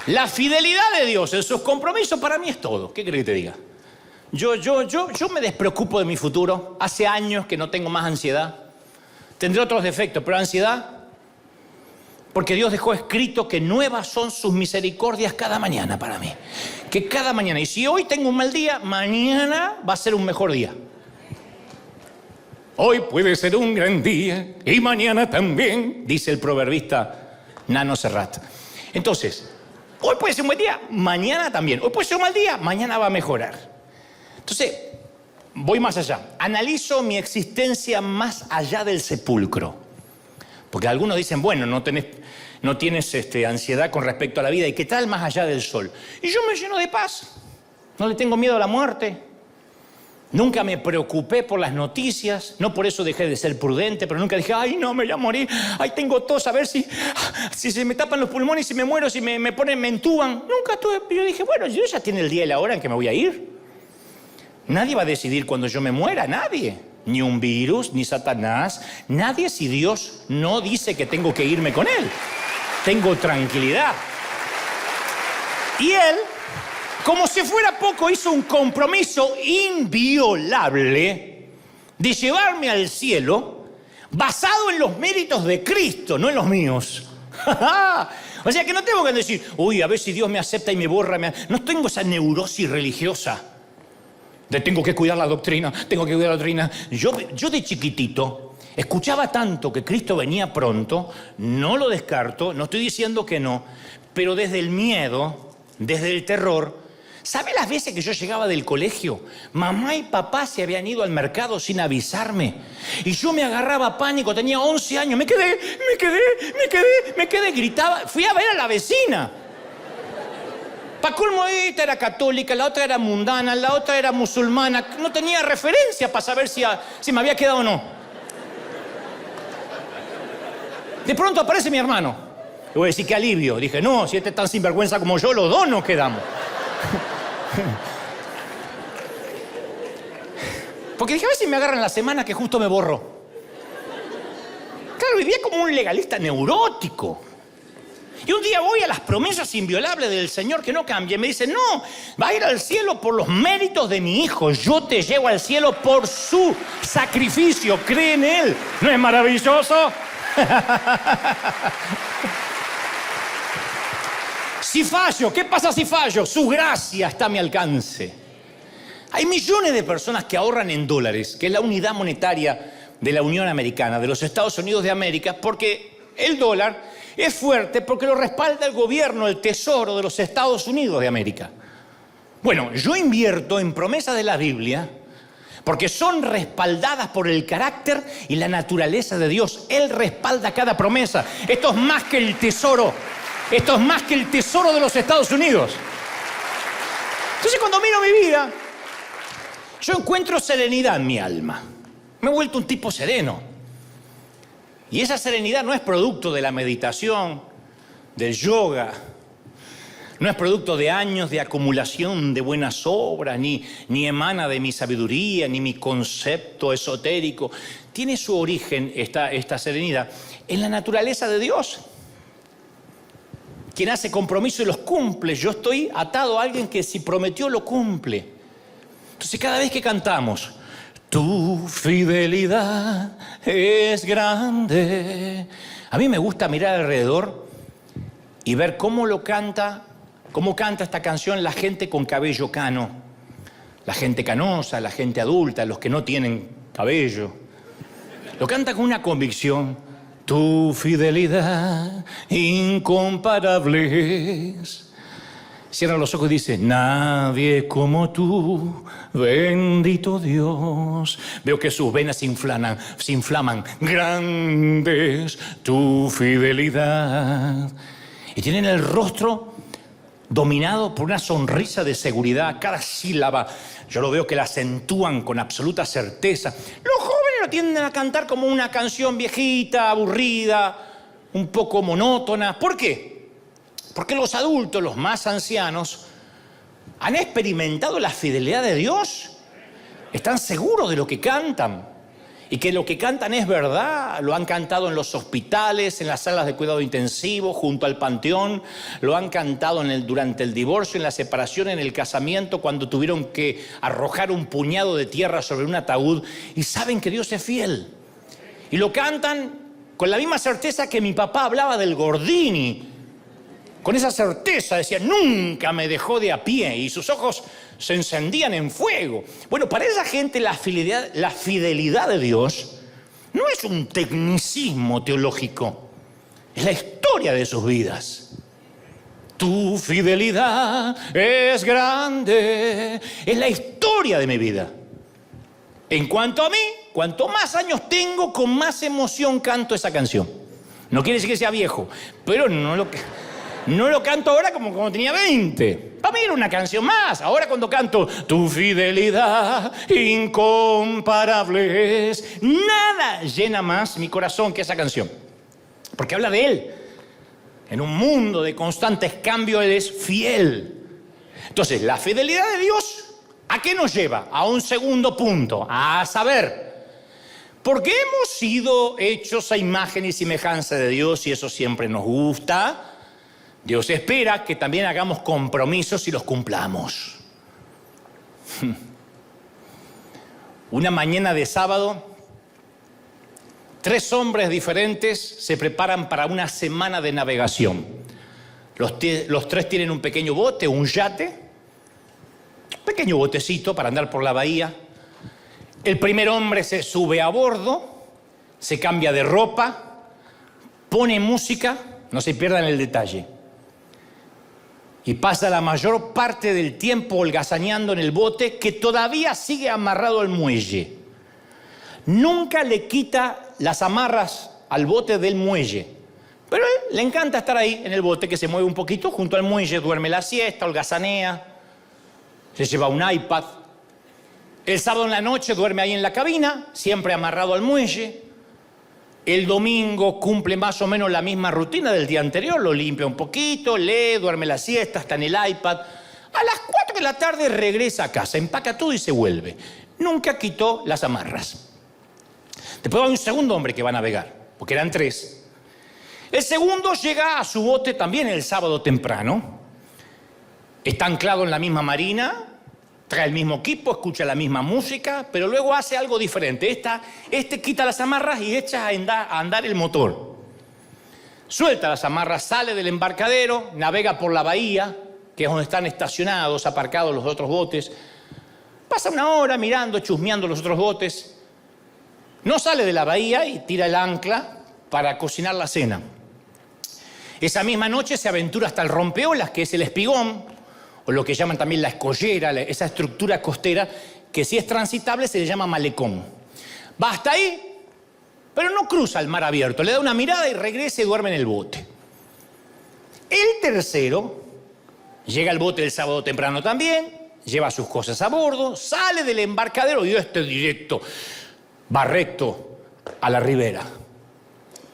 Speaker 1: la fidelidad de Dios en sus compromisos para mí es todo. ¿Qué crees que te diga? Yo me despreocupo de mi futuro. Hace años que no tengo más ansiedad. Tendré otros defectos, pero ansiedad, porque Dios dejó escrito que nuevas son sus misericordias cada mañana para mí. Que cada mañana, y si hoy tengo un mal día, mañana va a ser un mejor día. Hoy puede ser un gran día y mañana también, dice el proverbista Nano Serrat. Entonces, hoy puede ser un buen día, mañana también. Hoy puede ser un mal día, mañana va a mejorar. Entonces, voy más allá. Analizo mi existencia más allá del sepulcro. Porque algunos dicen, bueno, no tienes ansiedad con respecto a la vida. ¿Y qué tal más allá del sol? Y yo me lleno de paz. No le tengo miedo a la muerte. Nunca me preocupé por las noticias. No por eso dejé de ser prudente, pero nunca dije, ay, no, me voy a morir. Ay, tengo tos, a ver si se me tapan los pulmones, si me muero, si me entuban. Nunca tuve. Yo dije, bueno, yo ya tiene el día y la hora en que me voy a ir. Nadie va a decidir cuando yo me muera, nadie. Ni un virus, ni Satanás. Nadie si Dios no dice que tengo que irme con él. Tengo tranquilidad. Y él, como si fuera poco, hizo un compromiso inviolable de llevarme al cielo basado en los méritos de Cristo, no en los míos. O sea que no tengo que decir, uy, a ver si Dios me acepta y me borra. No tengo esa neurosis religiosa de tengo que cuidar la doctrina, tengo que cuidar la doctrina. Yo de chiquitito escuchaba tanto que Cristo venía pronto, no lo descarto, no estoy diciendo que no, pero desde el miedo, desde el terror. ¿Sabe las veces que yo llegaba del colegio? Mamá y papá se habían ido al mercado sin avisarme. Y yo me agarraba pánico, tenía 11 años. Me quedé, gritaba. Fui a ver a la vecina. Pa' colmo, esta era católica, la otra era mundana, la otra era musulmana. No tenía referencia para saber si me había quedado o no. De pronto aparece mi hermano. Le voy a decir, qué alivio. Dije, no, si este es tan sinvergüenza como yo, los dos nos quedamos. Porque dije, a ver si me agarran la semana que justo me borro. Claro, vivía como un legalista neurótico. Y un día voy a las promesas inviolables del Señor que no cambia. Y me dice, no, va a ir al cielo por los méritos de mi hijo. Yo te llevo al cielo por su sacrificio. Cree en él. ¿No es maravilloso? Si fallo, ¿qué pasa si fallo? Su gracia está a mi alcance. Hay millones de personas que ahorran en dólares, que es la unidad monetaria de la Unión Americana, de los Estados Unidos de América, porque el dólar es fuerte, porque lo respalda el gobierno, el tesoro de los Estados Unidos de América. Bueno, yo invierto en promesas de la Biblia porque son respaldadas por el carácter y la naturaleza de Dios. Él respalda cada promesa. Esto es más que el tesoro. Esto es más que el tesoro de los Estados Unidos. Entonces, cuando miro mi vida, yo encuentro serenidad en mi alma. Me he vuelto un tipo sereno. Y esa serenidad no es producto de la meditación, del yoga. No es producto de años de acumulación de buenas obras, ni emana de mi sabiduría, ni mi concepto esotérico. Tiene su origen, esta serenidad, en la naturaleza de Dios. Quien hace compromisos y los cumple. Yo estoy atado a alguien que si prometió lo cumple. Entonces cada vez que cantamos, tu fidelidad es grande. A mí me gusta mirar alrededor y ver cómo canta esta canción la gente con cabello cano. La gente canosa, la gente adulta, los que no tienen cabello. Lo canta con una convicción. Tu fidelidad incomparable es. Cierra los ojos y dice, nadie como tú, bendito Dios. Veo que sus venas se inflaman. Grande es tu fidelidad. Y tienen el rostro dominado por una sonrisa de seguridad. Cada sílaba, yo lo veo que la acentúan con absoluta certeza. Los jóvenes lo tienden a cantar como una canción viejita, aburrida, un poco monótona. ¿Por qué? Porque los adultos, los más ancianos, han experimentado la fidelidad de Dios. Están seguros de lo que cantan. Y que lo que cantan es verdad. Lo han cantado en los hospitales, en las salas de cuidado intensivo, junto al panteón. Lo han cantado durante el divorcio, en la separación, en el casamiento, cuando tuvieron que arrojar un puñado de tierra sobre un ataúd. Y saben que Dios es fiel. Y lo cantan con la misma certeza que mi papá hablaba del Gordini. Con esa certeza decía, nunca me dejó de a pie. Y sus ojos se encendían en fuego. Bueno, para esa gente la fidelidad de Dios no es un tecnicismo teológico. Es la historia de sus vidas. Tu fidelidad es grande. Es la historia de mi vida. En cuanto a mí, cuanto más años tengo, con más emoción canto esa canción. No quiere decir que sea viejo, pero no lo canto ahora como cuando tenía 20. Para mí era una canción más. Ahora cuando canto tu fidelidad incomparable es, nada llena más mi corazón que esa canción. Porque habla de Él. En un mundo de constantes cambios, Él es fiel. Entonces, la fidelidad de Dios, ¿a qué nos lleva? A un segundo punto, a saber, porque hemos sido hechos a imagen y semejanza de Dios y eso siempre nos gusta. Dios espera que también hagamos compromisos y los cumplamos. Una mañana de sábado, 3 hombres diferentes se preparan para una semana de navegación. Los 3 tienen un pequeño bote, un yate, un pequeño botecito para andar por la bahía. El primer hombre se sube a bordo, se cambia de ropa, pone música, no se pierdan el detalle, y pasa la mayor parte del tiempo holgazaneando en el bote que todavía sigue amarrado al muelle. Nunca le quita las amarras al bote del muelle, pero a él le encanta estar ahí en el bote que se mueve un poquito junto al muelle, duerme la siesta, holgazanea, se lleva un iPad. El sábado en la noche duerme ahí en la cabina, siempre amarrado al muelle. El domingo cumple más o menos la misma rutina del día anterior, lo limpia un poquito, lee, duerme la siesta, está en el iPad. A las 4 de la tarde regresa a casa, empaca todo y se vuelve. Nunca quitó las amarras. Después hay un segundo hombre que va a navegar, porque eran 3. El segundo llega a su bote también el sábado temprano. Está anclado en la misma marina, trae el mismo equipo, escucha la misma música, pero luego hace algo diferente. Este quita las amarras y echa a andar el motor. Suelta las amarras, sale del embarcadero, navega por la bahía, que es donde están estacionados, aparcados los otros botes. Pasa una hora mirando, chusmeando los otros botes. No sale de la bahía y tira el ancla para cocinar la cena. Esa misma noche se aventura hasta el rompeolas, que es el espigón, o lo que llaman también la escollera, esa estructura costera, que si es transitable se le llama malecón. Va hasta ahí, pero no cruza el mar abierto, le da una mirada y regresa y duerme en el bote. El tercero llega al bote el sábado temprano también, lleva sus cosas a bordo, sale del embarcadero y directo, va recto a la ribera.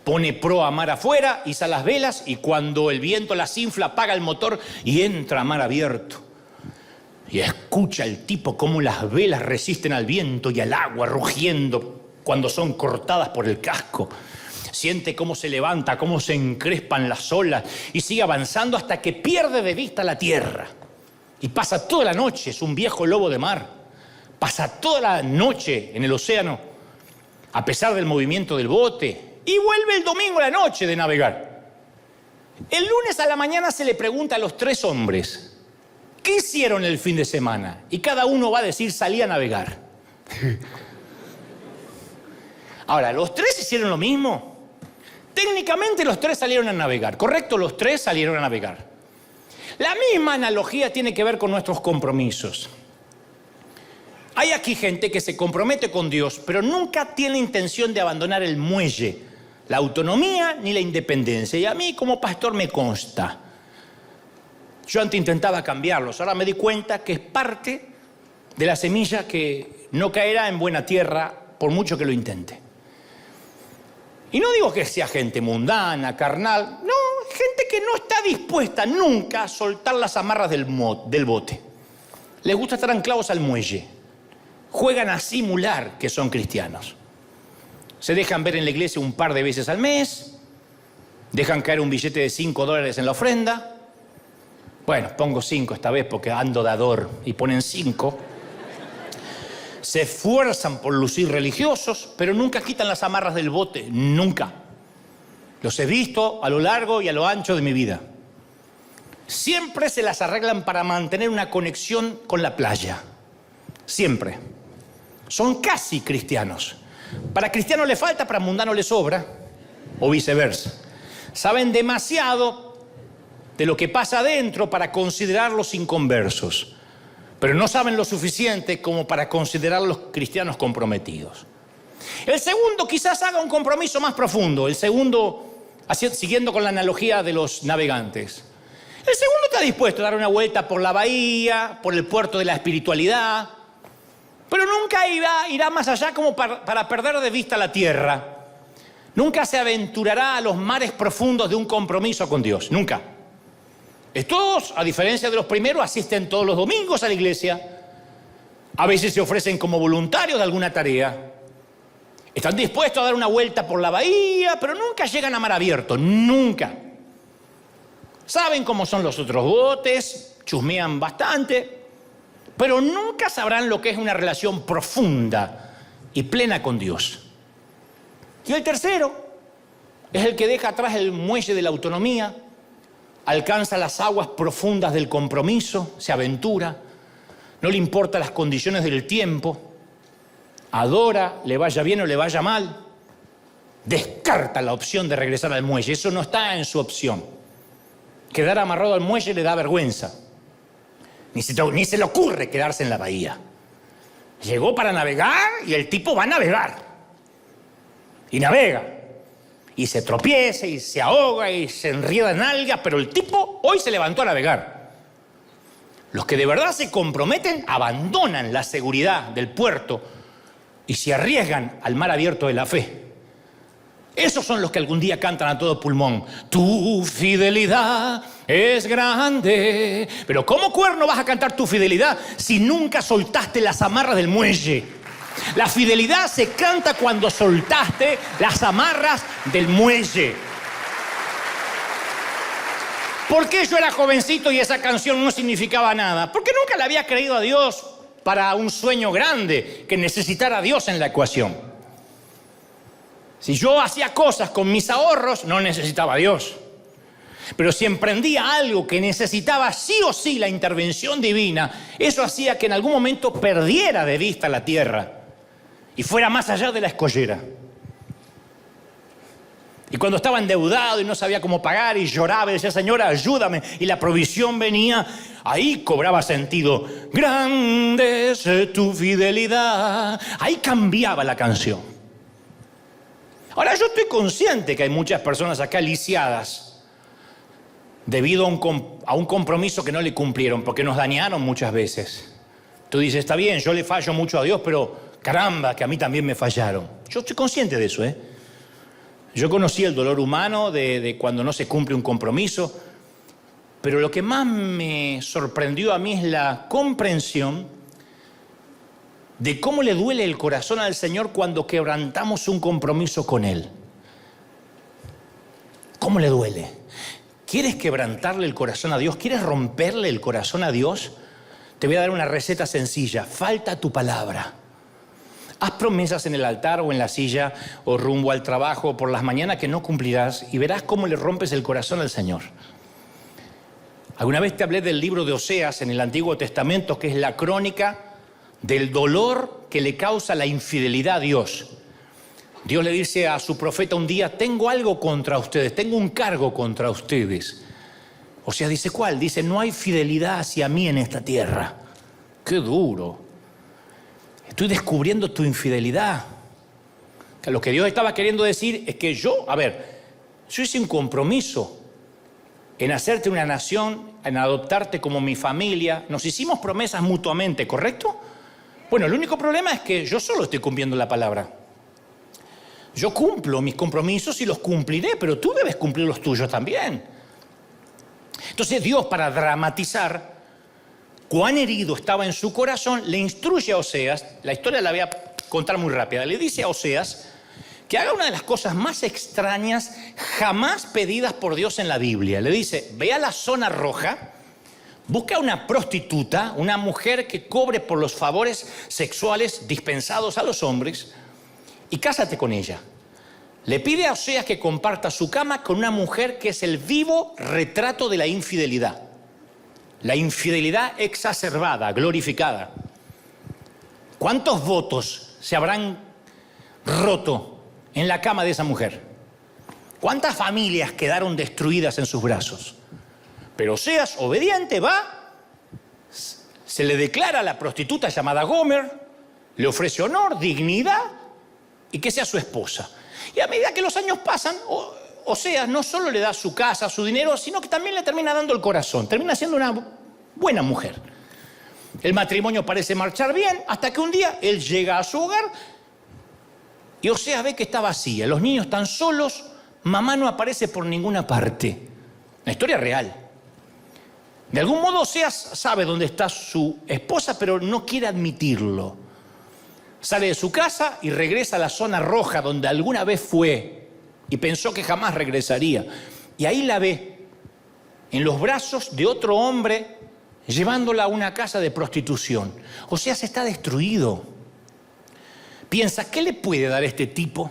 Speaker 1: Pone proa a mar afuera, iza las velas y cuando el viento las infla, apaga el motor y entra a mar abierto. Y escucha el tipo cómo las velas resisten al viento y al agua rugiendo cuando son cortadas por el casco. Siente cómo se levanta, cómo se encrespan las olas y sigue avanzando hasta que pierde de vista la tierra. Y pasa toda la noche, es un viejo lobo de mar. Pasa toda la noche en el océano, a pesar del movimiento del bote. Y vuelve el domingo a la noche de navegar. El lunes a la mañana se le pregunta a los 3 hombres, ¿qué hicieron el fin de semana? Y cada uno va a decir, salí a navegar. Ahora, ¿los 3 hicieron lo mismo? Técnicamente los 3 salieron a navegar, ¿correcto? Los 3 salieron a navegar. La misma analogía tiene que ver con nuestros compromisos. Hay aquí gente que se compromete con Dios, pero nunca tiene intención de abandonar el muelle, la autonomía ni la independencia. Y a mí como pastor me consta. Yo antes intentaba cambiarlos, ahora me di cuenta que es parte de la semilla que no caerá en buena tierra por mucho que lo intente. Y no digo que sea gente mundana, carnal, no, gente que no está dispuesta nunca a soltar las amarras del bote. Les gusta estar anclados al muelle. Juegan a simular que son cristianos. Se dejan ver en la iglesia un par de veces al mes, dejan caer un billete de $5 en la ofrenda. Bueno, pongo 5 esta vez porque ando dador y ponen 5. Se esfuerzan por lucir religiosos, pero nunca quitan las amarras del bote, nunca. Los he visto a lo largo y a lo ancho de mi vida. Siempre se las arreglan para mantener una conexión con la playa. Siempre. Son casi cristianos. Para cristiano le falta, para mundano le sobra, o viceversa. Saben demasiado de lo que pasa adentro para considerarlos inconversos. pero no saben lo suficiente como para considerarlos cristianos comprometidos. El segundo quizás haga un compromiso más profundo. El segundo, siguiendo con la analogía de los navegantes. El segundo está dispuesto a dar una vuelta por la bahía, por el puerto de la espiritualidad, pero nunca irá más allá como para perder de vista la tierra. Nunca se aventurará a los mares profundos de un compromiso con Dios. Nunca. Estos, a diferencia de los primeros, asisten todos los domingos a la iglesia. A veces se ofrecen como voluntarios de alguna tarea. Están dispuestos a dar una vuelta por la bahía, pero nunca llegan a mar abierto. Nunca. Saben cómo son los otros botes, chusmean bastante, pero nunca sabrán lo que es una relación profunda y plena con Dios. Y el tercero es el que deja atrás el muelle de la autonomía, alcanza las aguas profundas del compromiso, se aventura, no le importan las condiciones del tiempo, adora, le vaya bien o le vaya mal, descarta la opción de regresar al muelle. Eso no está en su opción. Quedar amarrado al muelle le da vergüenza. Ni se le ocurre quedarse en la bahía. Llegó para navegar y el tipo va a navegar. Y navega. Y se tropieza y se ahoga y se enrieda en algas, pero el tipo hoy se levantó a navegar. Los que de verdad se comprometen abandonan la seguridad del puerto y se arriesgan al mar abierto de la fe. Esos son los que algún día cantan a todo pulmón. Tu fidelidad es grande. Pero ¿cómo cuerno vas a cantar tu fidelidad si nunca soltaste las amarras del muelle? La fidelidad se canta cuando soltaste las amarras del muelle. ¿Por qué yo era jovencito y esa canción no significaba nada? Porque nunca le había creído a Dios para un sueño grande que necesitara a Dios en la ecuación. Si yo hacía cosas con mis ahorros, no necesitaba a Dios. Pero si emprendía algo que necesitaba sí o sí la intervención divina, eso hacía que en algún momento perdiera de vista la tierra y fuera más allá de la escollera. Y cuando estaba endeudado y no sabía cómo pagar y lloraba y decía, Señora, ayúdame, y la provisión venía, ahí cobraba sentido. Grande es tu fidelidad. Ahí cambiaba la canción. Ahora, yo estoy consciente que hay muchas personas acá lisiadas debido a un compromiso que no le cumplieron, porque nos dañaron muchas veces. Tú dices, está bien, yo le fallo mucho a Dios, pero caramba, que a mí también me fallaron. Yo estoy consciente de eso, ¿eh? Yo conocí el dolor humano de cuando no se cumple un compromiso, pero lo que más me sorprendió a mí es la comprensión de cómo le duele el corazón al Señor cuando quebrantamos un compromiso con Él. ¿Cómo le duele? ¿Quieres quebrantarle el corazón a Dios? ¿Quieres romperle el corazón a Dios? Te voy a dar una receta sencilla. Falta tu palabra. Haz promesas en el altar o en la silla o rumbo al trabajo o por las mañanas que no cumplirás y verás cómo le rompes el corazón al Señor. Alguna vez te hablé del libro de Oseas en el Antiguo Testamento, que es la crónica del dolor que le causa la infidelidad a Dios. Dios le dice a su profeta un día, tengo algo contra ustedes, tengo un cargo contra ustedes. Oseas dice, ¿cuál? Dice, no hay fidelidad hacia mí en esta tierra. ¡Qué duro! Estoy descubriendo tu infidelidad. Que lo que Dios estaba queriendo decir es que yo hice un compromiso en hacerte una nación, en adoptarte como mi familia. Nos hicimos promesas mutuamente, ¿correcto? Bueno, el único problema es que yo solo estoy cumpliendo la palabra. Yo cumplo mis compromisos y los cumpliré, pero tú debes cumplir los tuyos también. Entonces Dios, para dramatizar cuán herido estaba en su corazón, le instruye a Oseas, la historia la voy a contar muy rápida, le dice a Oseas que haga una de las cosas más extrañas jamás pedidas por Dios en la Biblia. Le dice, ve a la zona roja, busca una prostituta, una mujer que cobre por los favores sexuales dispensados a los hombres y cásate con ella. Le pide a Oseas que comparta su cama con una mujer que es el vivo retrato de la infidelidad. La infidelidad exacerbada, glorificada. ¿Cuántos votos se habrán roto en la cama de esa mujer? ¿Cuántas familias quedaron destruidas en sus brazos? Pero Oseas, obediente, va, se le declara a la prostituta llamada Gomer, le ofrece honor, dignidad y que sea su esposa. Y a medida que los años pasan, Oseas no solo le da su casa, su dinero, sino que también le termina dando el corazón. Termina siendo una buena mujer. El matrimonio parece marchar bien hasta que un día él llega a su hogar y Oseas ve que está vacía. Los niños están solos, mamá no aparece por ninguna parte. Una historia real. De algún modo Oseas sabe dónde está su esposa, pero no quiere admitirlo. Sale de su casa y regresa a la zona roja donde alguna vez fue y pensó que jamás regresaría. Y ahí la ve, en los brazos de otro hombre, llevándola a una casa de prostitución. Oseas está destruido. Piensa, ¿qué le puede dar este tipo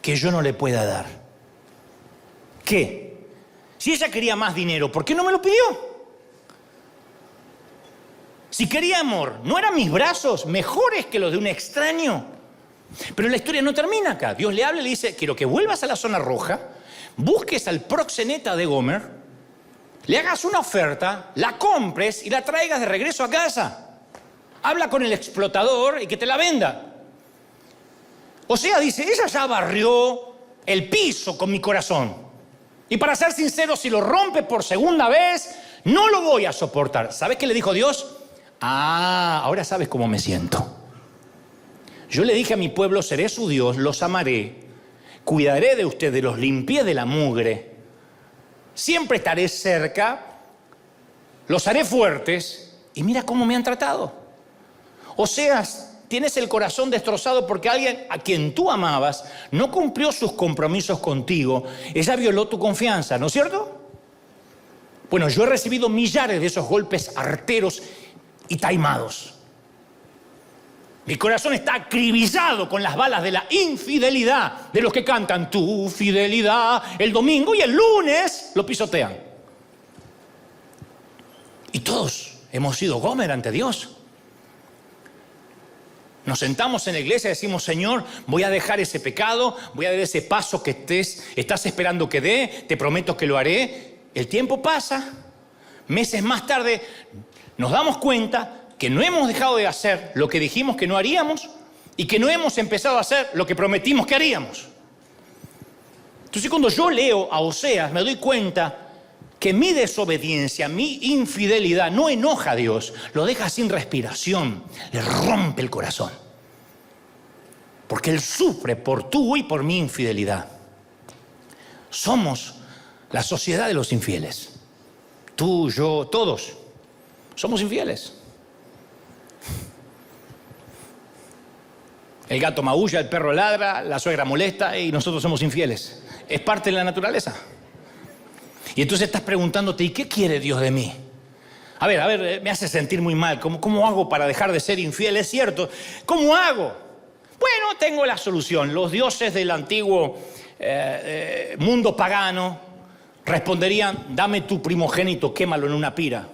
Speaker 1: que yo no le pueda dar? ¿Qué? Si ella quería más dinero, ¿por qué no me lo pidió? Si quería amor, ¿no eran mis brazos mejores que los de un extraño? Pero la historia no termina acá. Dios le habla y le dice, quiero que vuelvas a la zona roja, busques al proxeneta de Gomer, le hagas una oferta, la compres y la traigas de regreso a casa. Habla con el explotador y que te la venda. Oseas dice, ella ya barrió el piso con mi corazón. Y para ser sincero, si lo rompe por segunda vez, no lo voy a soportar. ¿Sabes qué le dijo Dios? Ahora sabes cómo me siento. Yo le dije a mi pueblo, seré su Dios, los amaré, cuidaré de ustedes, los limpié de la mugre, siempre estaré cerca, los haré fuertes, y mira cómo me han tratado. Oseas, tienes el corazón destrozado porque alguien a quien tú amabas no cumplió sus compromisos contigo, ella violó tu confianza, ¿no es cierto? Bueno, yo he recibido millares de esos golpes arteros y taimados. Mi corazón está acribillado con las balas de la infidelidad de los que cantan tu fidelidad el domingo y el lunes lo pisotean. Y todos hemos sido Gomer ante Dios. Nos sentamos en la iglesia y decimos, Señor, voy a dejar ese pecado, voy a dar ese paso que estás esperando que dé, te prometo que lo haré. El tiempo pasa, meses más tarde nos damos cuenta que no hemos dejado de hacer lo que dijimos que no haríamos y que no hemos empezado a hacer lo que prometimos que haríamos. Entonces cuando yo leo a Oseas me doy cuenta que mi desobediencia, mi infidelidad no enoja a Dios, lo deja sin respiración, le rompe el corazón. Porque Él sufre por tu y por mi infidelidad. Somos la sociedad de los infieles. Tú, yo, todos somos infieles. El gato maulla, el perro ladra, la suegra molesta y nosotros somos infieles. Es parte de la naturaleza. Y entonces estás preguntándote, ¿y qué quiere Dios de mí? A ver, me hace sentir muy mal. ¿Cómo hago para dejar de ser infiel? Es cierto. ¿Cómo hago? Bueno, tengo la solución. Los dioses del antiguo mundo pagano responderían, dame tu primogénito, quémalo en una pira.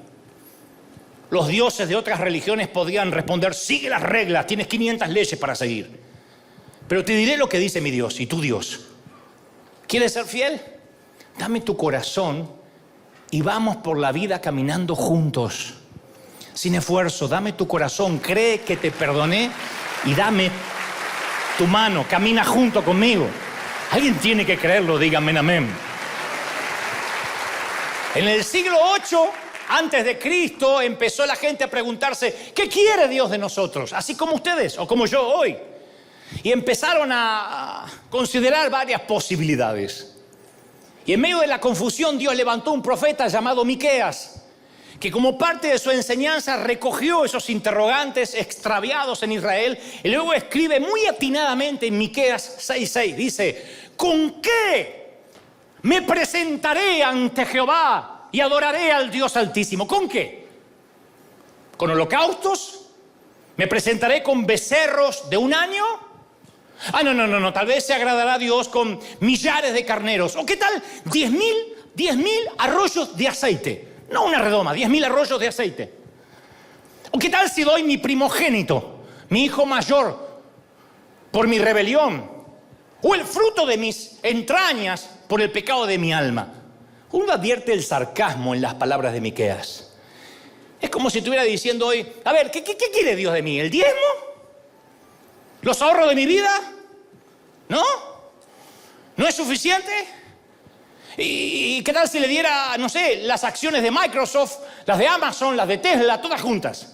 Speaker 1: Los dioses de otras religiones podrían responder, sigue las reglas, tienes 500 leyes para seguir. Pero te diré lo que dice mi Dios y tu Dios. ¿Quieres ser fiel? Dame tu corazón y vamos por la vida caminando juntos. Sin esfuerzo, dame tu corazón, cree que te perdoné y dame tu mano, camina junto conmigo. Alguien tiene que creerlo, díganme amén. En el siglo VIII, antes de Cristo, empezó la gente a preguntarse, ¿qué quiere Dios de nosotros? Así como ustedes o como yo hoy. Y empezaron a considerar varias posibilidades. Y en medio de la confusión, Dios levantó un profeta llamado Miqueas, que como parte de su enseñanza recogió esos interrogantes extraviados en Israel y luego escribe muy atinadamente en Miqueas 6:6, dice, ¿con qué me presentaré ante Jehová y adoraré al Dios Altísimo? ¿Con qué? ¿Con holocaustos? ¿Me presentaré con becerros de un año? No, tal vez se agradará a Dios con millares de carneros. ¿O qué tal 10.000 arroyos de aceite? No una redoma, 10.000 arroyos de aceite. ¿O qué tal si doy mi primogénito, mi hijo mayor, por mi rebelión? ¿O el fruto de mis entrañas por el pecado de mi alma? Uno advierte el sarcasmo en las palabras de Miqueas. Es como si estuviera diciendo hoy, a ver, ¿qué quiere Dios de mí? ¿El diezmo? ¿Los ahorros de mi vida? ¿No? ¿No es suficiente? ¿Y qué tal si le diera, no sé, las acciones de Microsoft, las de Amazon, las de Tesla, todas juntas?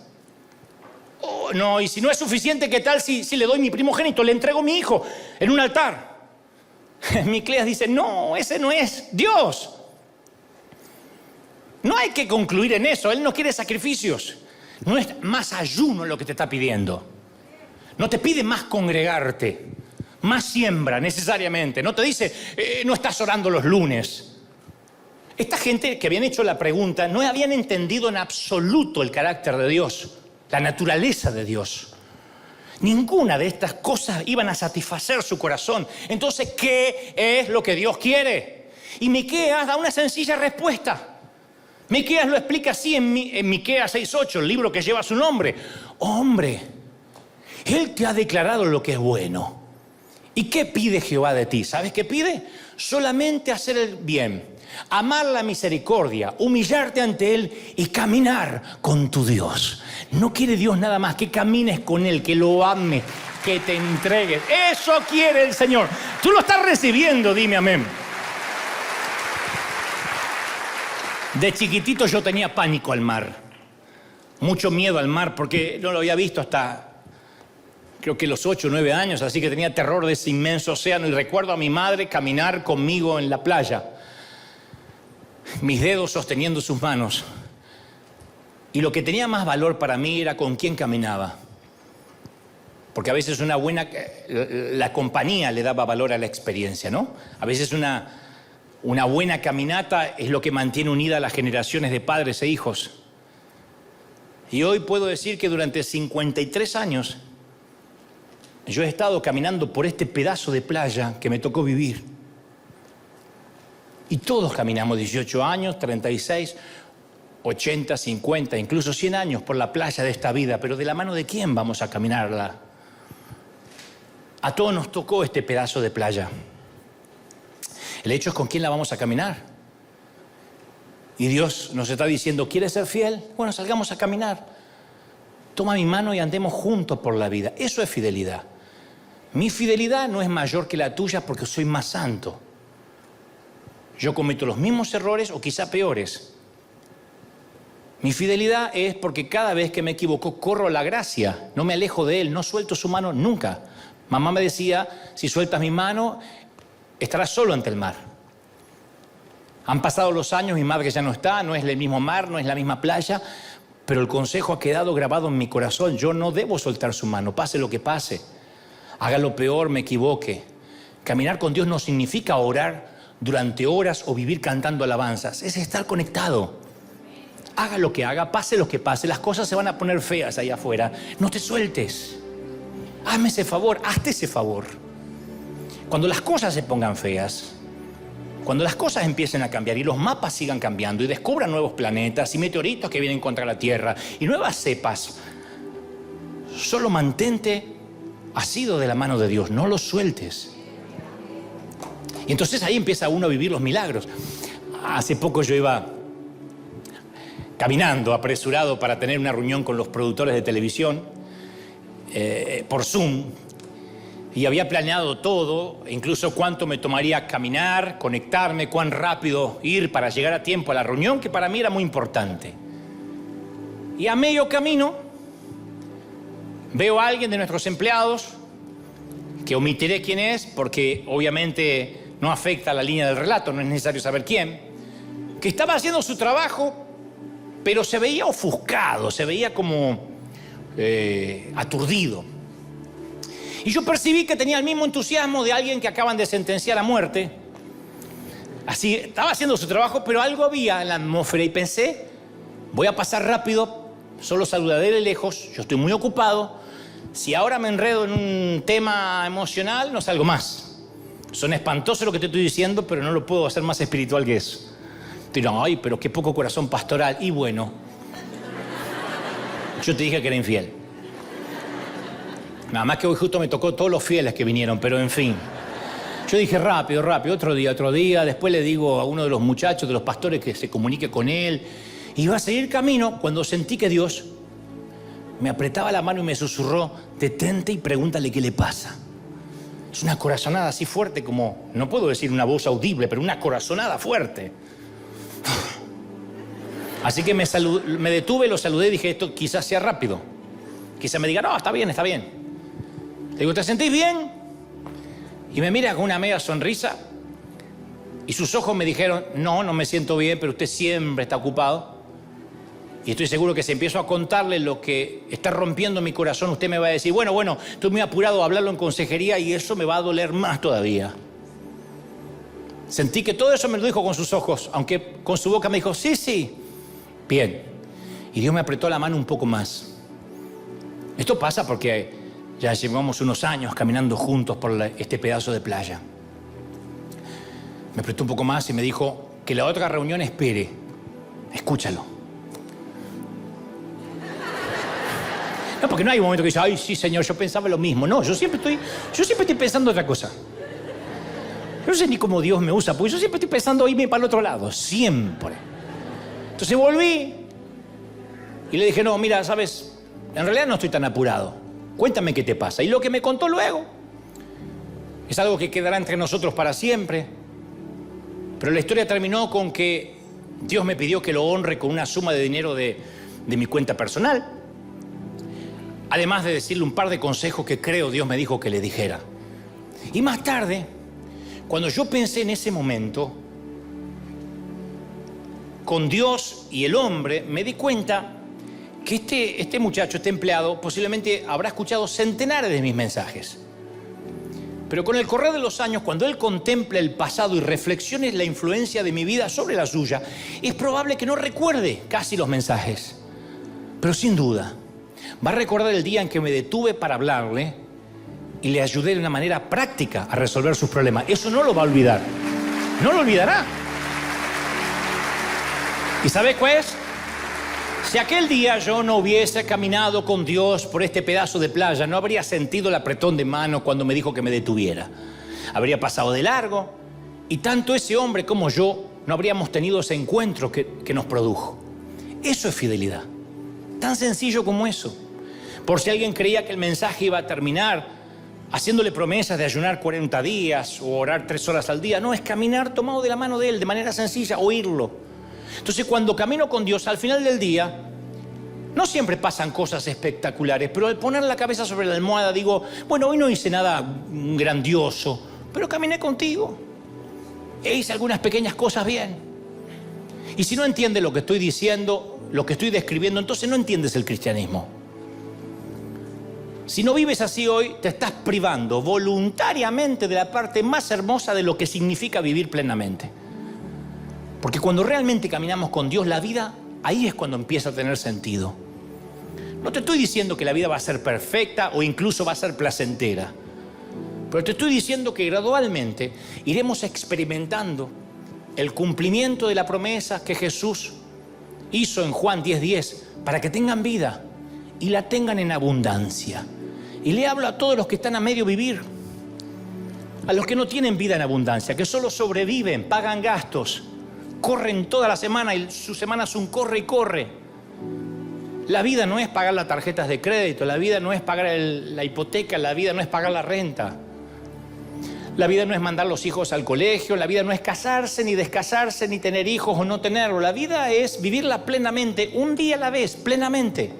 Speaker 1: Oh, no, y si no es suficiente, ¿qué tal si le doy mi primogénito, le entrego a mi hijo en un altar? Miqueas dice, no, ese no es Dios. No hay que concluir en eso, Él no quiere sacrificios. No es más ayuno lo que te está pidiendo. No te pide más congregarte, más siembra necesariamente. No te dice, no estás orando los lunes. Esta gente que habían hecho la pregunta no habían entendido en absoluto el carácter de Dios, la naturaleza de Dios. Ninguna de estas cosas iban a satisfacer su corazón. Entonces, ¿qué es lo que Dios quiere? Y Miqueas da una sencilla respuesta. Miqueas lo explica así en Miqueas 6:8, el libro que lleva su nombre. Hombre, Él te ha declarado lo que es bueno. ¿Y qué pide Jehová de ti? ¿Sabes qué pide? Solamente hacer el bien, amar la misericordia, humillarte ante Él y caminar con tu Dios. No quiere Dios nada más que camines con Él, que lo ames, que te entregues. Eso quiere el Señor. Tú lo estás recibiendo, dime amén. De chiquitito yo tenía pánico al mar, mucho miedo al mar porque no lo había visto hasta creo que los 8 o 9 años, así que tenía terror de ese inmenso océano y recuerdo a mi madre caminar conmigo en la playa, mis dedos sosteniendo sus manos y lo que tenía más valor para mí era con quién caminaba, porque a veces la compañía le daba valor a la experiencia, ¿no? A veces una buena caminata es lo que mantiene unidas las generaciones de padres e hijos. Y hoy puedo decir que durante 53 años yo he estado caminando por este pedazo de playa que me tocó vivir. Y todos caminamos 18 años, 36, 80, 50, incluso 100 años por la playa de esta vida. Pero ¿de la mano de quién vamos a caminarla? A todos nos tocó este pedazo de playa. El hecho es con quién la vamos a caminar. Y Dios nos está diciendo, ¿quieres ser fiel? Bueno, salgamos a caminar. Toma mi mano y andemos juntos por la vida. Eso es fidelidad. Mi fidelidad no es mayor que la tuya porque soy más santo. Yo cometo los mismos errores o quizá peores. Mi fidelidad es porque cada vez que me equivoco corro a la gracia. No me alejo de Él, no suelto su mano nunca. Mamá me decía, si sueltas mi mano, estarás solo ante el mar. Han pasado los años, mi madre ya no está, no es el mismo mar, no es la misma playa, pero el consejo ha quedado grabado en mi corazón. Yo no debo soltar su mano, pase lo que pase. Haga lo peor, me equivoque. Caminar con Dios no significa orar durante horas o vivir cantando alabanzas. Es estar conectado. Haga lo que haga, pase lo que pase. Las cosas se van a poner feas allá afuera. No te sueltes. Hazme ese favor, hazte ese favor. Cuando las cosas se pongan feas, cuando las cosas empiecen a cambiar y los mapas sigan cambiando y descubran nuevos planetas y meteoritos que vienen contra la Tierra y nuevas cepas, solo mantente asido de la mano de Dios, no lo sueltes. Y entonces ahí empieza uno a vivir los milagros. Hace poco yo iba caminando, apresurado para tener una reunión con los productores de televisión por Zoom. Y había planeado todo, incluso cuánto me tomaría caminar, conectarme, cuán rápido ir para llegar a tiempo a la reunión, que para mí era muy importante. Y a medio camino veo a alguien de nuestros empleados, que omitiré quién es, porque obviamente no afecta a la línea del relato, no es necesario saber quién, que estaba haciendo su trabajo, pero se veía ofuscado, se veía como aturdido. Y yo percibí que tenía el mismo entusiasmo de alguien que acaban de sentenciar a muerte. Así, estaba haciendo su trabajo, pero algo había en la atmósfera y pensé, voy a pasar rápido, solo saludaré de lejos, yo estoy muy ocupado. Si ahora me enredo en un tema emocional, no salgo más. Son espantosos lo que te estoy diciendo, pero no lo puedo hacer más espiritual que eso. Dirán, ay, pero qué poco corazón pastoral. Y bueno, yo te dije que era infiel. Nada más que hoy justo me tocó todos los fieles que vinieron, pero en fin. Yo dije rápido, otro día. Después le digo a uno de los muchachos, de los pastores, que se comunique con él. Iba a seguir camino cuando sentí que Dios me apretaba la mano y me susurró: detente y pregúntale qué le pasa. Es una corazonada así fuerte como, no puedo decir una voz audible, pero una corazonada fuerte. Así que me detuve, lo saludé y dije: esto quizás sea rápido. Quizás me diga: no, está bien, está bien. Le digo: ¿te sentís bien? Y me mira con una media sonrisa y sus ojos me dijeron: no, no me siento bien, pero usted siempre está ocupado. Y estoy seguro que si empiezo a contarle lo que está rompiendo mi corazón, usted me va a decir: bueno, estoy muy apurado a hablarlo en consejería y eso me va a doler más todavía. Sentí que todo eso me lo dijo con sus ojos, aunque con su boca me dijo: sí, bien. Y Dios me apretó la mano un poco más. Esto pasa porque ya llevamos unos años caminando juntos por este pedazo de playa. Me apretó un poco más y me dijo que la otra reunión espere. Escúchalo. No, porque no hay un momento que dice: ay, sí, señor, yo pensaba lo mismo. No, yo siempre estoy pensando otra cosa. Yo no sé ni cómo Dios me usa, porque yo siempre estoy pensando irme para el otro lado. Siempre. Entonces volví y le dije: no, mira, ¿sabes? En realidad no estoy tan apurado. Cuéntame qué te pasa. Y lo que me contó luego es algo que quedará entre nosotros para siempre. Pero la historia terminó con que Dios me pidió que lo honre con una suma de dinero de mi cuenta personal. Además de decirle un par de consejos que creo Dios me dijo que le dijera. Y más tarde, cuando yo pensé en ese momento, con Dios y el hombre, me di cuenta que este muchacho, este empleado, posiblemente habrá escuchado centenares de mis mensajes. Pero con el correr de los años, cuando él contempla el pasado y reflexione la influencia de mi vida sobre la suya, es probable que no recuerde casi los mensajes. Pero sin duda, va a recordar el día en que me detuve para hablarle y le ayudé de una manera práctica a resolver sus problemas. Eso no lo va a olvidar. No lo olvidará. ¿Y sabes cuál es? Si aquel día yo no hubiese caminado con Dios por este pedazo de playa, no habría sentido el apretón de mano cuando me dijo que me detuviera. Habría pasado de largo y tanto ese hombre como yo no habríamos tenido ese encuentro que nos produjo. Eso es fidelidad. Tan sencillo como eso. Por si alguien creía que el mensaje iba a terminar haciéndole promesas de ayunar 40 días o orar 3 horas al día. No, es caminar tomado de la mano de Él, de manera sencilla, oírlo. Entonces, cuando camino con Dios, al final del día, no siempre pasan cosas espectaculares, pero al poner la cabeza sobre la almohada digo: bueno, hoy no hice nada grandioso, pero caminé contigo e hice algunas pequeñas cosas bien. Y si no entiendes lo que estoy diciendo, lo que estoy describiendo, entonces no entiendes el cristianismo. Si no vives así hoy, te estás privando voluntariamente de la parte más hermosa de lo que significa vivir plenamente. Porque cuando realmente caminamos con Dios, la vida, ahí es cuando empieza a tener sentido. No te estoy diciendo que la vida va a ser perfecta o incluso va a ser placentera. Pero te estoy diciendo que gradualmente iremos experimentando el cumplimiento de la promesa que Jesús hizo en Juan 10:10 para que tengan vida y la tengan en abundancia. Y le hablo a todos los que están a medio vivir, a los que no tienen vida en abundancia, que solo sobreviven, pagan gastos, corren toda la semana y su semana es un corre y corre. La vida no es pagar las tarjetas de crédito, la vida no es pagar la hipoteca, la vida no es pagar la renta. La vida no es mandar los hijos al colegio, la vida no es casarse, ni descasarse, ni tener hijos o no tenerlo. La vida es vivirla plenamente, un día a la vez, plenamente.